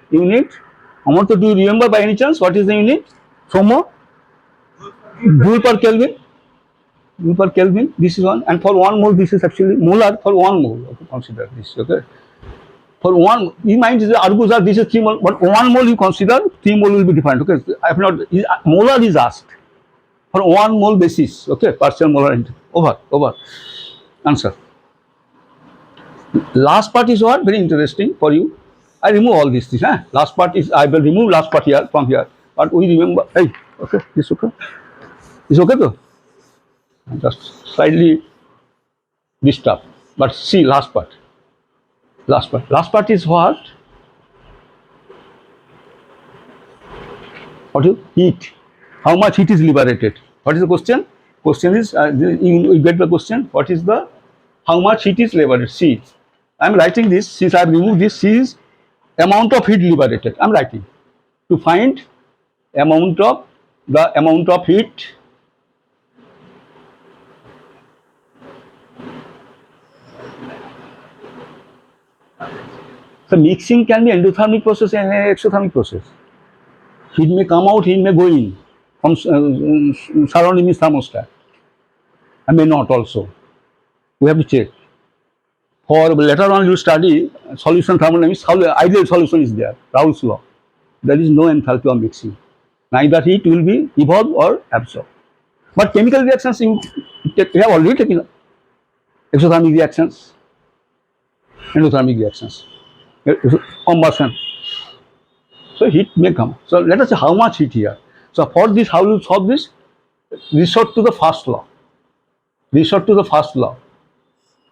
Amartya, do you remember by any chance what is the unit? Somo? Joule per Kelvin. Joule per Kelvin. This is one. And for 1 mole, this is actually molar for 1 mole. Okay, consider this. Okay. For 1, you might argue that this is 3 mole, but 1 mole you consider 3 mole will be defined. Okay. I have not. Molar is asked for 1 mole basis. Okay. Partial molar. Over. Answer. Last part is what? Very interesting for you. I remove all these things. Last part is, I will remove last part here from here. But we remember, hey, okay, this okay? It's okay though? Just slightly disturbed. But see, last part. Last part is what? What is heat? How much heat is liberated? What is the question? Question is, you get the question. What is the how much heat is liberated? C. I am writing this since I have removed this. C is amount of heat liberated. I am writing to find amount of the amount of heat. So mixing can be endothermic process and exothermic process. Heat may come out, heat may go in from surrounding is thermostat. I may not also. We have to check. For later on, you study solution thermodynamics. How the ideal solution is there. Raoult's law. There is no enthalpy of mixing. Neither heat will be evolved or absorbed. But chemical reactions, you have already taken exothermic reactions, endothermic reactions, combustion. So heat may come. So let us see how much heat here. So for this, how you solve this? Resort to the first law. Resort to the first law.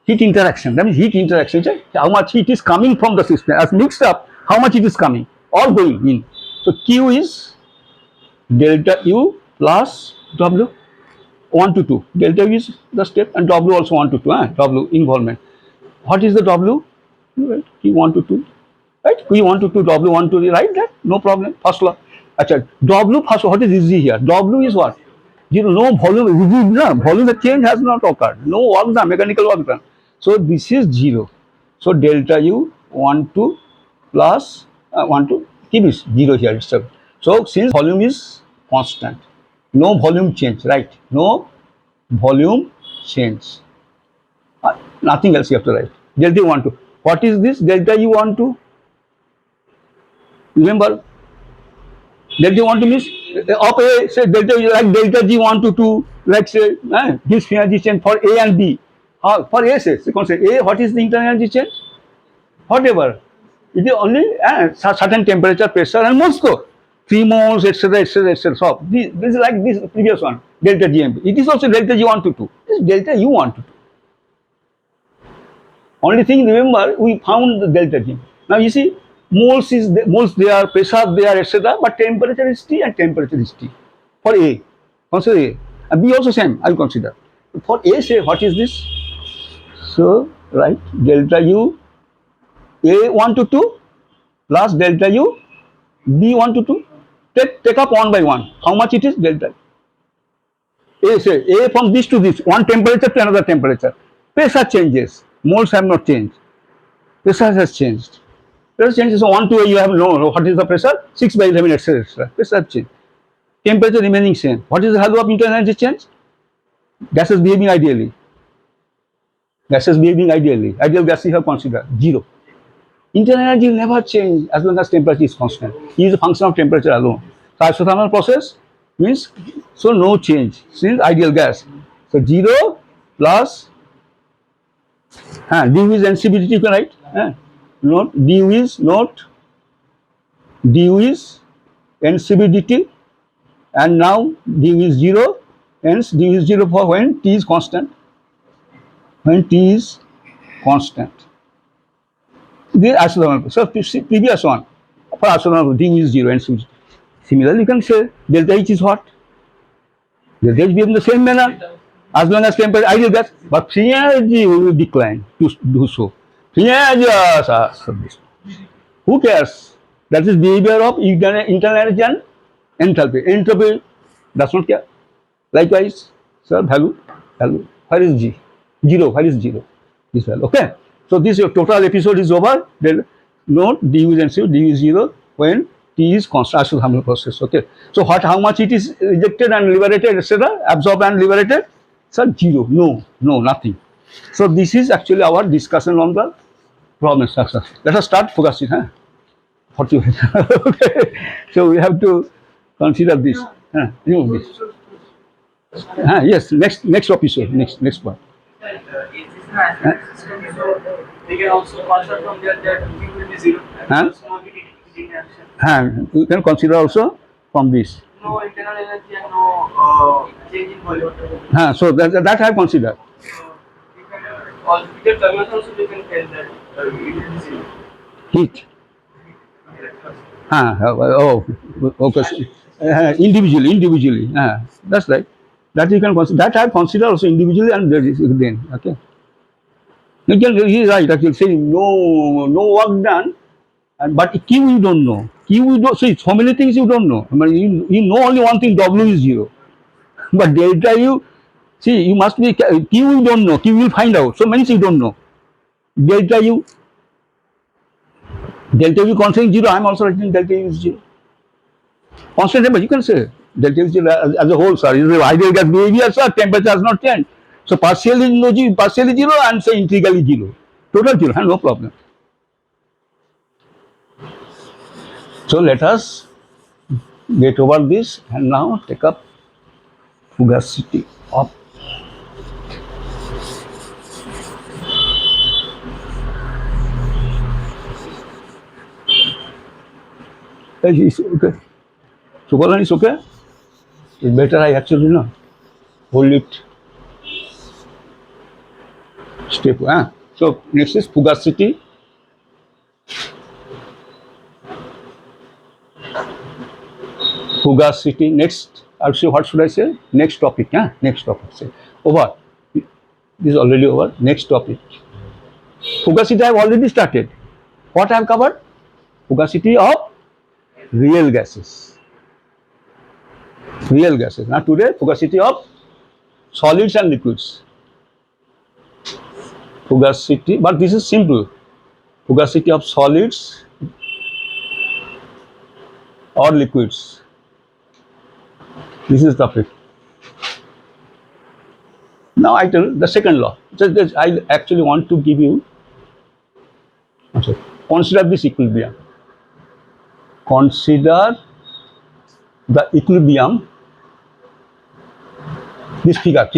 Heat interaction. That means heat interaction. How much heat is coming from the system as mixed up? How much it is coming or going in? So Q is delta U plus W 1 to 2. Delta U is the step and W also 1 to 2. W involvement. What is the W? Right. Q 1 to 2. Right? Q 1 to 2, W 1 to 3. Right? That no problem. First law. Achha, W first. What is Z here? W is what? No volume, volume change has not occurred. No work done, mechanical work done. So this is 0. So delta U 1 to plus 1 to keep is 0 here itself. So since volume is constant, no volume change, right? No volume change. Nothing else you have to write. Delta U 1 to. What is this? Delta U 1 to. Remember, delta 1 to means of A, say delta like delta G 1 to 2, like say this energy change for A and B. For A, say A, what is the internal energy change? Whatever. It is only certain temperature, pressure, and moles though. 3 moles, etc., etc., etc. So this is like this previous one, delta GMB. It is also delta G 1 to 2. This is delta U 1 to 2. Only thing, remember, we found the delta G. Now you see, moles there, pressure there, etc. But temperature is T and temperature is T. For A, consider A. And B also same, I will consider. For A, say, what is this? So, right, delta U A 1 to 2 plus delta U B 1 to 2. Take up one by one. How much it is? Delta. A, say, A from this to this, one temperature to another temperature. Pressure changes. Moles have not changed. Pressure has changed. Pressure changes. So 1 to A, you have no what is the pressure? 6 by 11, etc. Pressure change. Temperature remaining same. What is the value of internal energy change? Gases behaving ideally. Gases behaving ideally. Ideal gas you have considered 0. Internal energy will never change as long as temperature is constant. It is a function of temperature alone. So isothermal process means so no change since ideal gas. So 0 plus du is NCBDT you can write. Not du is NCBDT and now du is 0. Hence du is 0 for when T is constant. When T is constant. The isothermal. So previous one for isothermal du is 0 and similarly you can say delta H is what? Delta H behaves in the same manner as long as temperature ideal gas, but free energy will decline to do so. Free energy who cares? That is behavior of internal energy and enthalpy. Entropy does not care. Likewise, sir, value. Where is G? 0. Where is 0? This value. Okay. So this your total episode is over. Then note du is 0 when T is constant isothermal process. Okay. So how much it is rejected and liberated, etc. Absorbed and liberated? Sir, 0. No, nothing. So this is actually our discussion on the problem structure. Let us start focusing. 40. Okay. So we have to consider this. Remove this. Yes, next episode, next one. We can also consider from there that Q will be 0 and small reaction. You can consider also from this. No internal energy and no change in volume. So that I have considered. We can with the terminals also we can tell that it will be 0. Heat. Okay. Individually. That's right. That you can consider, that I consider also individually, and there is then okay. You can, he is right. Actually, saying no work done, and but Q you don't know. Q you don't see so many things you don't know. I mean, you know only one thing, W is 0, but delta you see you must be Q you don't know. Q you will find out. So many things you don't know. Delta U, delta U constant 0. I am also writing delta U is 0. Constant temperature, you can say delta U is 0 as a whole, sir. Is ideal gas behavior, sir. Temperature has not changed. So partially no, partially 0 and say integrally 0. Total 0, no problem. So let us get over this and now take up fugacity of is okay. Sugarland is okay. It's better I actually know. Hold it step. So next is fugacity. Fugacity. Next, I'll say what should I say? Next topic. Next topic. Say over. This is already over. Next topic. Fugacity I have already started. What I have covered? Fugacity of real gases. Real gases. Now today, fugacity of solids and liquids. Fugacity, but this is simple. Fugacity of solids or liquids. This is the topic. Now I tell the second law. I actually want to give you. Consider this equilibrium. Consider the equilibrium. This figure.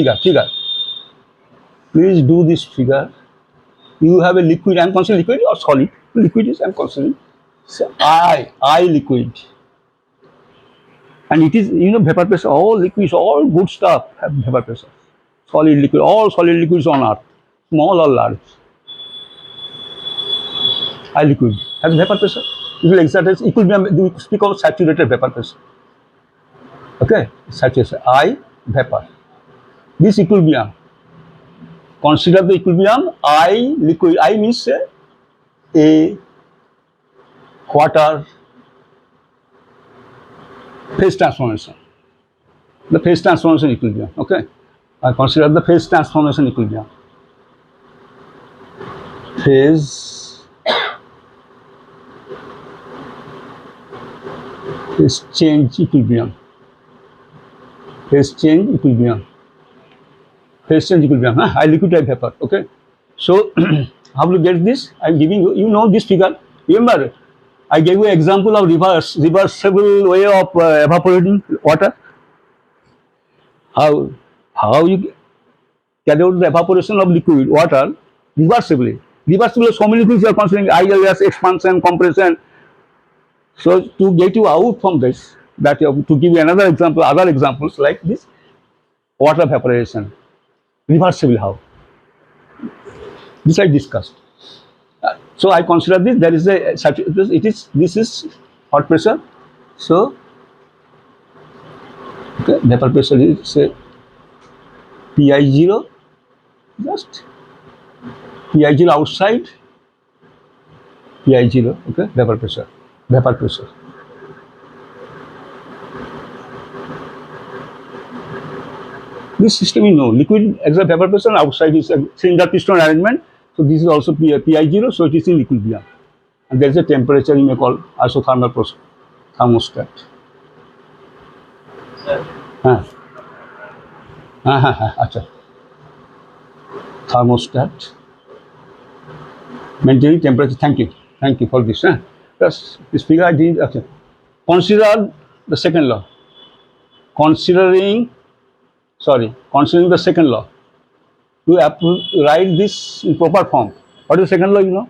Please do this figure. You have a liquid. I am considering liquid or solid. Liquid is I am considering. So I liquid. And it is, vapor pressure, all liquids, all good stuff have vapor pressure. Solid liquid, all solid liquids on earth, small or large. I liquid has vapor pressure. It will exert its equilibrium. We speak of saturated vapor pressure. Okay, saturation. I vapor. This equilibrium. Consider the equilibrium. I liquid. I means a water phase transformation. The phase transformation equilibrium. Okay, I consider the phase transformation equilibrium. Phase change equilibrium. Phase change equilibrium. Phase change equilibrium. I liquid, I vapor. Okay. So how to get this? I'm giving you. You know this figure. Remember, I gave you an example of reversible way of evaporating water. How you carry out the evaporation of liquid water reversibly. Reversibly, so many things you are considering: ideal gas, expansion, compression. So to get you out from this, that you have to give you another example, other examples like this, water evaporation, reversible how. This I discussed. So I consider this. There is a this is hot pressure. So okay, vapor pressure is say Pi0, just Pi0 outside, Pi0. Okay, vapor pressure. This system you know, liquid exert vapor pressure, outside is a cylinder piston arrangement. So this is also Pi0, so it is in equilibrium. And there is a temperature you may call isothermal thermostat. Acha. Thermostat. Maintaining temperature. Thank you for this. Just this figure I did. Okay. Consider the second law. Considering the second law. You have to write this in proper form. What is the second law? You know,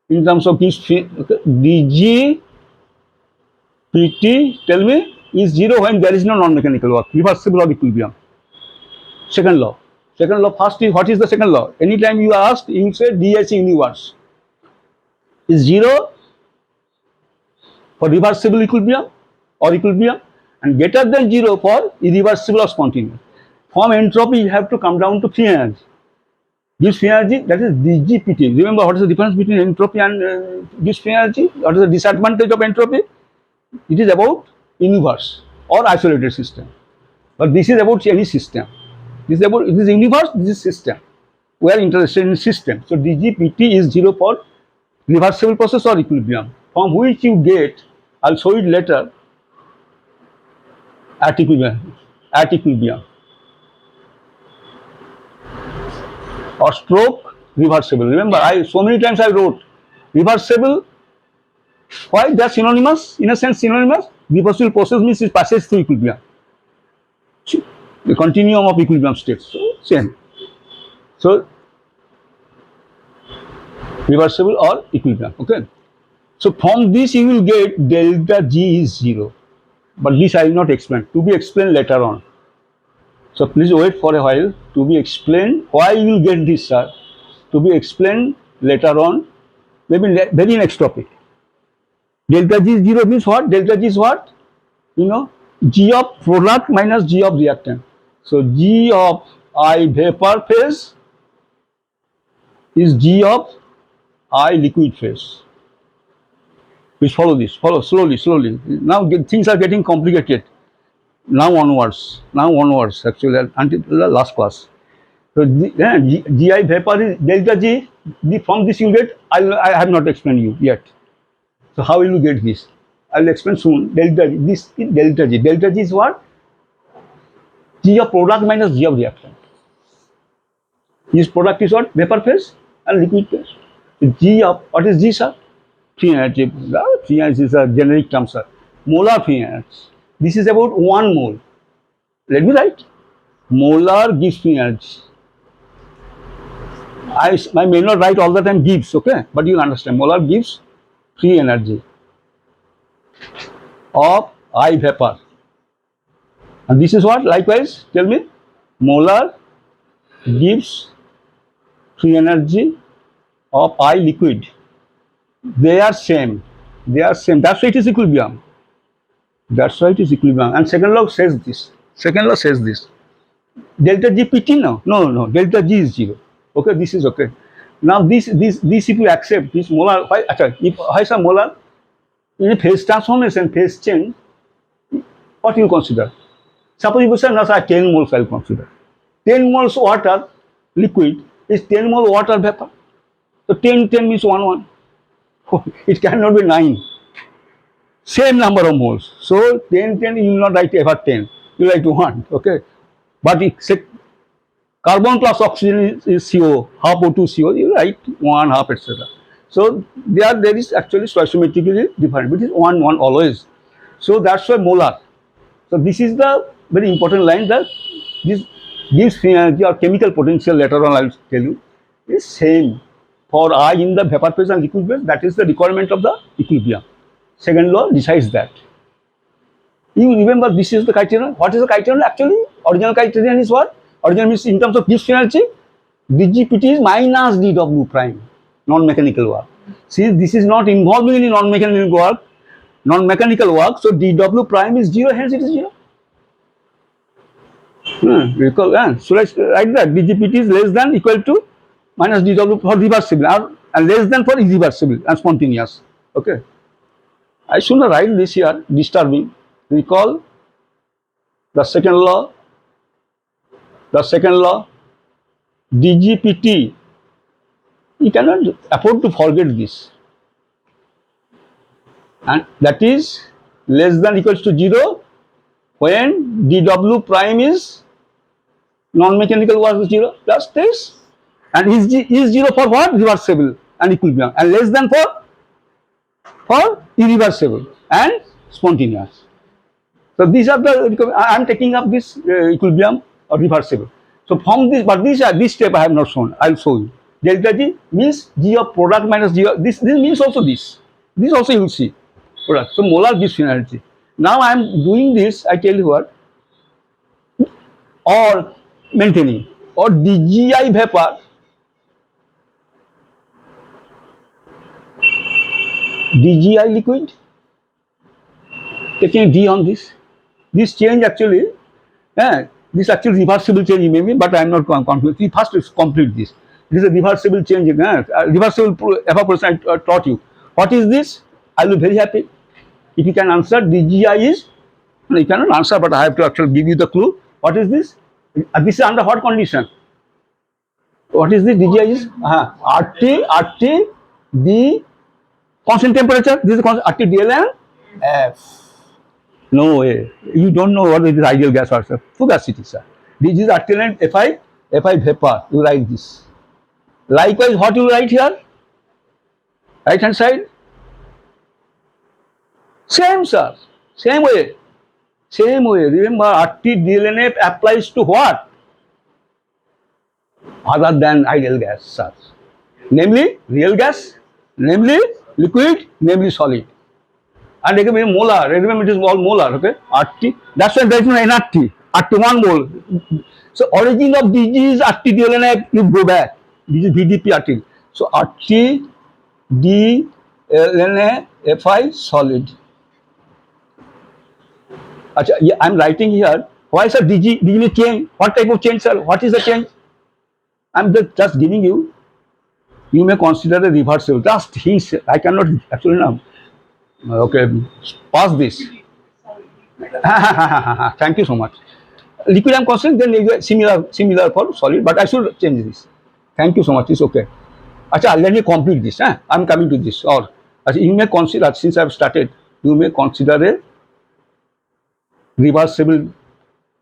in terms of this, dg pt. Tell me, is 0 when there is no non-mechanical work, reversible or equilibrium. Second law. First is, what is the second law? Anytime you are asked, you say dH universe is 0 for reversible equilibrium or equilibrium, and greater than 0 for irreversible or spontaneous. From entropy, you have to come down to free energy. Gives free energy, that is DGPT. Remember what is the difference between entropy and gives free energy? What is the disadvantage of entropy? It is about universe or isolated system. But this is about any system. This is about this universe, this is system. We are interested in system. So DGPT is 0 for reversible process or equilibrium, from which you get, I'll show it later, at equilibrium. At equilibrium. Or stroke reversible. Remember, I so many times I wrote reversible. Why? They are synonymous, in a sense synonymous. Reversible process means it passes through equilibrium. The continuum of equilibrium states. So same. So reversible or equilibrium. Okay. So from this you will get delta G is 0. But this I will not explain. To be explained later on. So please wait for a while. To be explained. Why you will get this, sir? To be explained later on. Maybe very next topic. Delta G is 0 means what? Delta G is what? You know, G of product minus G of reactant. So G of I vapor phase is G of I liquid phase. Please follow this. Follow slowly, slowly. Now things are getting complicated. Now onwards. Actually until the last class. So GI vapor is delta G. From this you get. I have not explained you yet. So how will you get this? I will explain soon. Delta G. This is delta G. Delta G is what? G of product minus G of reactant. This product is what? Vapor phase and liquid phase. G of what is G, sir? Free energy. Free energy is a generic term, sir. Molar free energy. This is about 1 mole. Let me write. Molar gives free energy. I may not write all the time gives, okay? But you'll understand. Molar gives free energy of I vapor. And this is what? Likewise, tell me. Molar gives free energy of I liquid. They are same. They are same. That's why it is equilibrium. That's why it is equilibrium. And second law says this. Second law says this. Delta GPT no. No. Delta G is 0. Okay, this is okay. Now this if you accept this molar, why is a molar in a phase transformation, phase change, what you consider? Suppose you say, no, sir, 10 moles I will consider. 10 moles water liquid is 10 mole water vapor. So 10 means 1. It cannot be 9. Same number of moles. So 10 you will not write ever 10. You write 1. Okay. But it, carbon plus oxygen is CO, half O2 CO, you write 1, half, etc. So there is actually stoichiometrically different, but it is 1 always. So that's why molar. So this is the very important line that this gives free energy or chemical potential, later on I will tell you, is same for I in the vapor phase and liquid phase. That is the requirement of the equilibrium. Second law decides that. You remember this is the criterion. What is the criterion actually? Original criterion is what? Original means in terms of gives energy, DGPT is minus dW prime, non-mechanical work. See, this is not involved in non-mechanical work, so dW prime is 0, hence it is 0. So let's write that DGPT is less than equal to minus dW for reversible and less than for irreversible and spontaneous. Okay. I should not write this here, disturbing. Recall the second law. DGPT, you cannot afford to forget this. And that is less than equals to 0 when dW prime is non-mechanical work is 0 plus this. And is 0 for what? Reversible and equilibrium. And less than for irreversible and spontaneous. So these are the, I am taking up this equilibrium or reversible. So from this, but this step I have not shown. I will show you. Delta G means G of product minus G of this means also this. This also you will see. Product. So molar gives energy. Now I am doing this, I tell you what, or maintaining, or DGI vapor, DGI liquid, taking D on this. This change actually, This is actually reversible change maybe, but I am not confused. We first complete this. It is a reversible change, reversible evaporation I taught you. What is this? I will be very happy if you can answer. DGI is, no, you cannot answer, but I have to actually give you the clue. What is this? This is under what condition? What is this? DGI is RT, the constant temperature. This is constant RT, DL and F. No way. You don't know what is ideal gas or fugacity, sir. This is RTL and FI vapor. You write this. Likewise, what you write here? Right hand side. Same, sir. Same way. Same way. Remember, RT DLNF applies to what? Other than ideal gas, sir. Namely, real gas, namely, liquid, namely, solid. And remember molar, remember it is all molar, okay? RT, that's why there is no nRT, RT 1 mole. So origin of DG is RT DLNF, you go back. This is VDP RT. So RT DLNA FI solid. Achha, yeah, I'm writing here. Why sir DG will change? What type of change, sir? What is the change? I'm just giving you. You may consider a reversible. Just hints. I cannot actually now. Okay, pass this. Thank you so much. Liquid I'm considering, then similar for solid, but I should change this. Thank you so much. It's okay. Achha, let me complete this. I'm coming to this. Or you may consider, since I've started, you may consider a reversible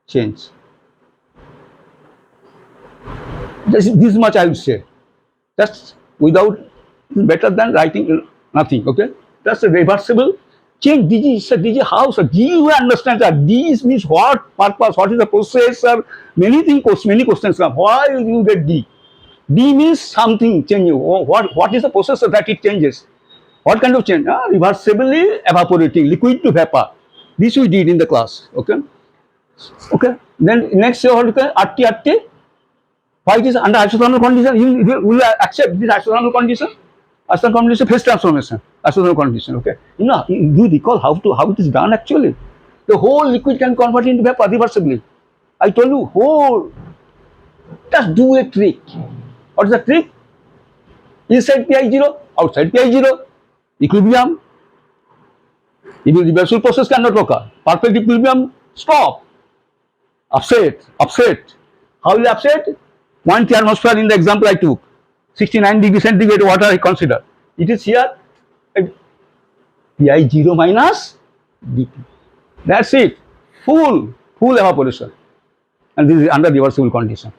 change. This much I would say. Just without, better than writing nothing. Okay. That's a reversible change. DG, sir, DG, how, sir? D, you understand that. D means what purpose, what is the process, sir? Many things, many questions come. Why you get D? D means something change. What is the process that it changes? What kind of change? Reversibly evaporating, liquid to vapor. This we did in the class. Okay. Okay. Then next year, RT. Why it is under isothermal condition? You will accept this isothermal condition? Isothermal condition, phase transformation, isothermal condition. Okay, you recall how it is done actually. The whole liquid can convert into vapor reversibly. I told you, just do a trick. What is the trick? Inside Pi0, outside Pi0, equilibrium. If the reversible process cannot occur, perfect equilibrium, stop. Upset. How will upset? 1 atmosphere in the example I took. 69 degrees centigrade water I consider. It is here Pi0 minus dP. That's it. Full evaporation. And this is under reversible condition.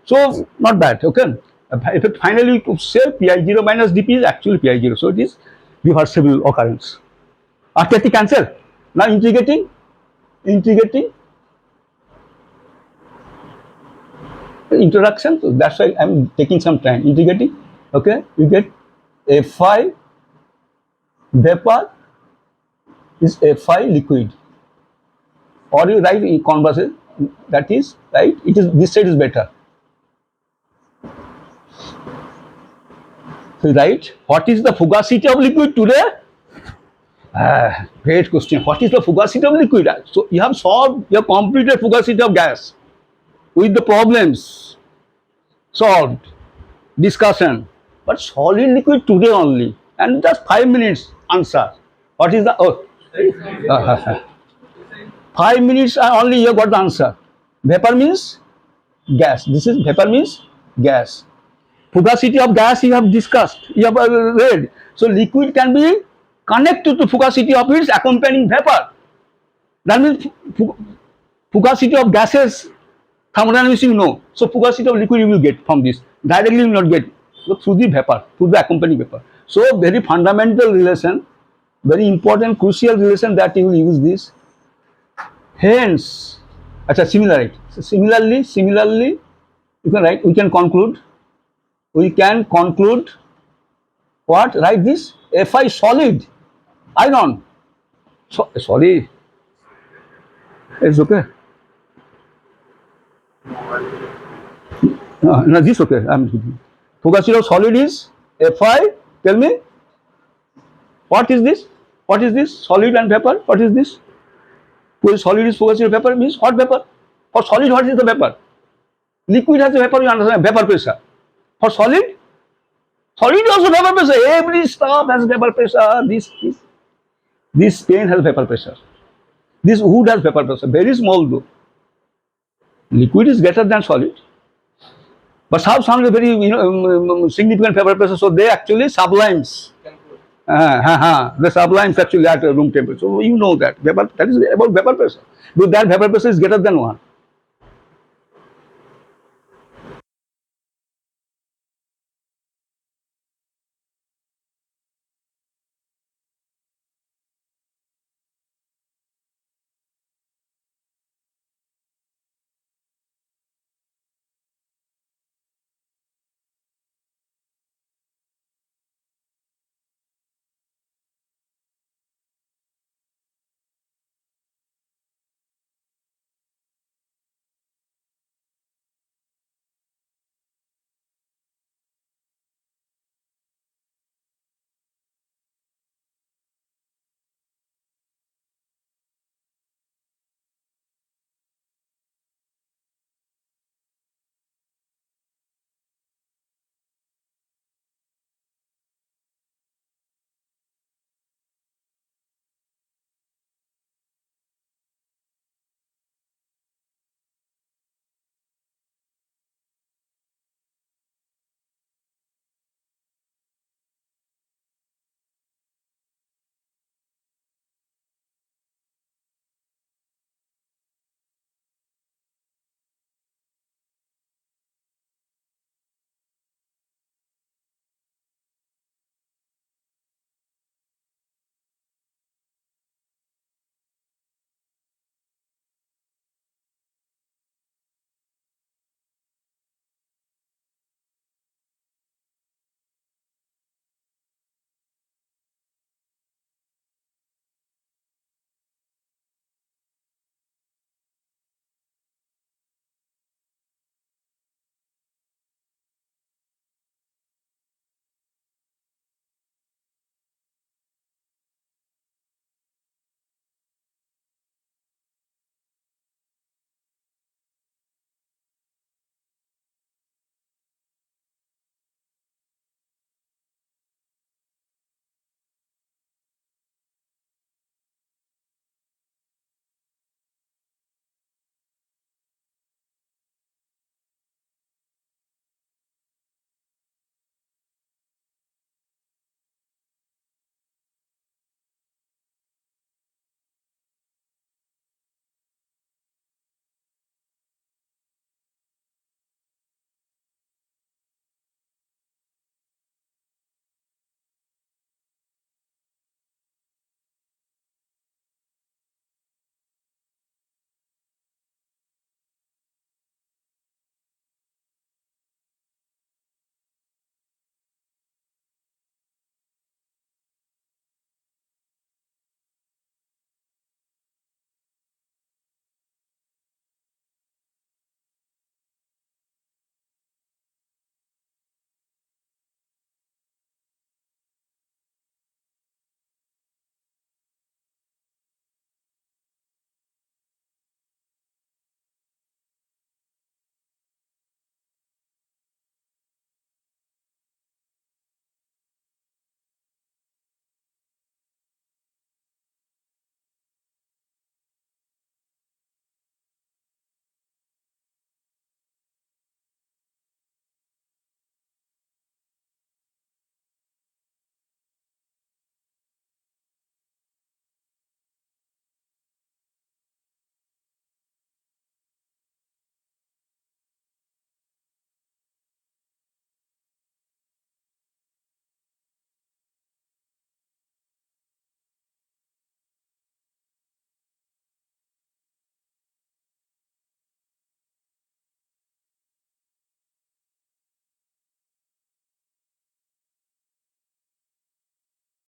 So not bad. Okay. If finally you say Pi0 minus dP is actually Pi0. So it is reversible occurrence. Arithmetic cancel. Now integrating. Introduction, so that's why I'm taking some time integrating. Okay, you get Fi vapor is Fi liquid, or you write in conversion, that is right. It is this side is better. So write what is the fugacity of liquid today? Great question. What is the fugacity of liquid? So you have solved, you have completed fugacity of gas with the problems solved, discussion, but solid liquid today only, and just 5 minutes answer. What is the 5 minutes only you got the answer. Vapor means gas. This is vapor means gas. Fugacity of gas you have discussed, you have read. So liquid can be connected to fugacity of its accompanying vapor. That means fugacity of gases, thermodynamics you know. So fugacity of liquid you will get from this. Directly you will not get. So through the vapor, through the accompanying vapor. So very fundamental relation, very important, crucial relation that you will use this. Hence, similarity. So similarly, you can write. We can conclude. What? Write this. Fi solid, iron. So solid. It's okay. No, this okay. Fugacity of solid is Fi. Tell me. What is this? Solid and vapor. What is this? Solid is fugacity of vapor means hot vapor. For solid, what is the vapor? Liquid has a vapor, you understand, vapor pressure. For solid also vapor pressure. Every stuff has vapor pressure. This pen has vapor pressure. This wood has vapor pressure. Very small though. Liquid is greater than solid. But some very significant vapor pressure. So they actually sublimes. The sublimes actually at room temperature. So you know that vapor, that is about vapor pressure. But that vapor pressure is greater than 1.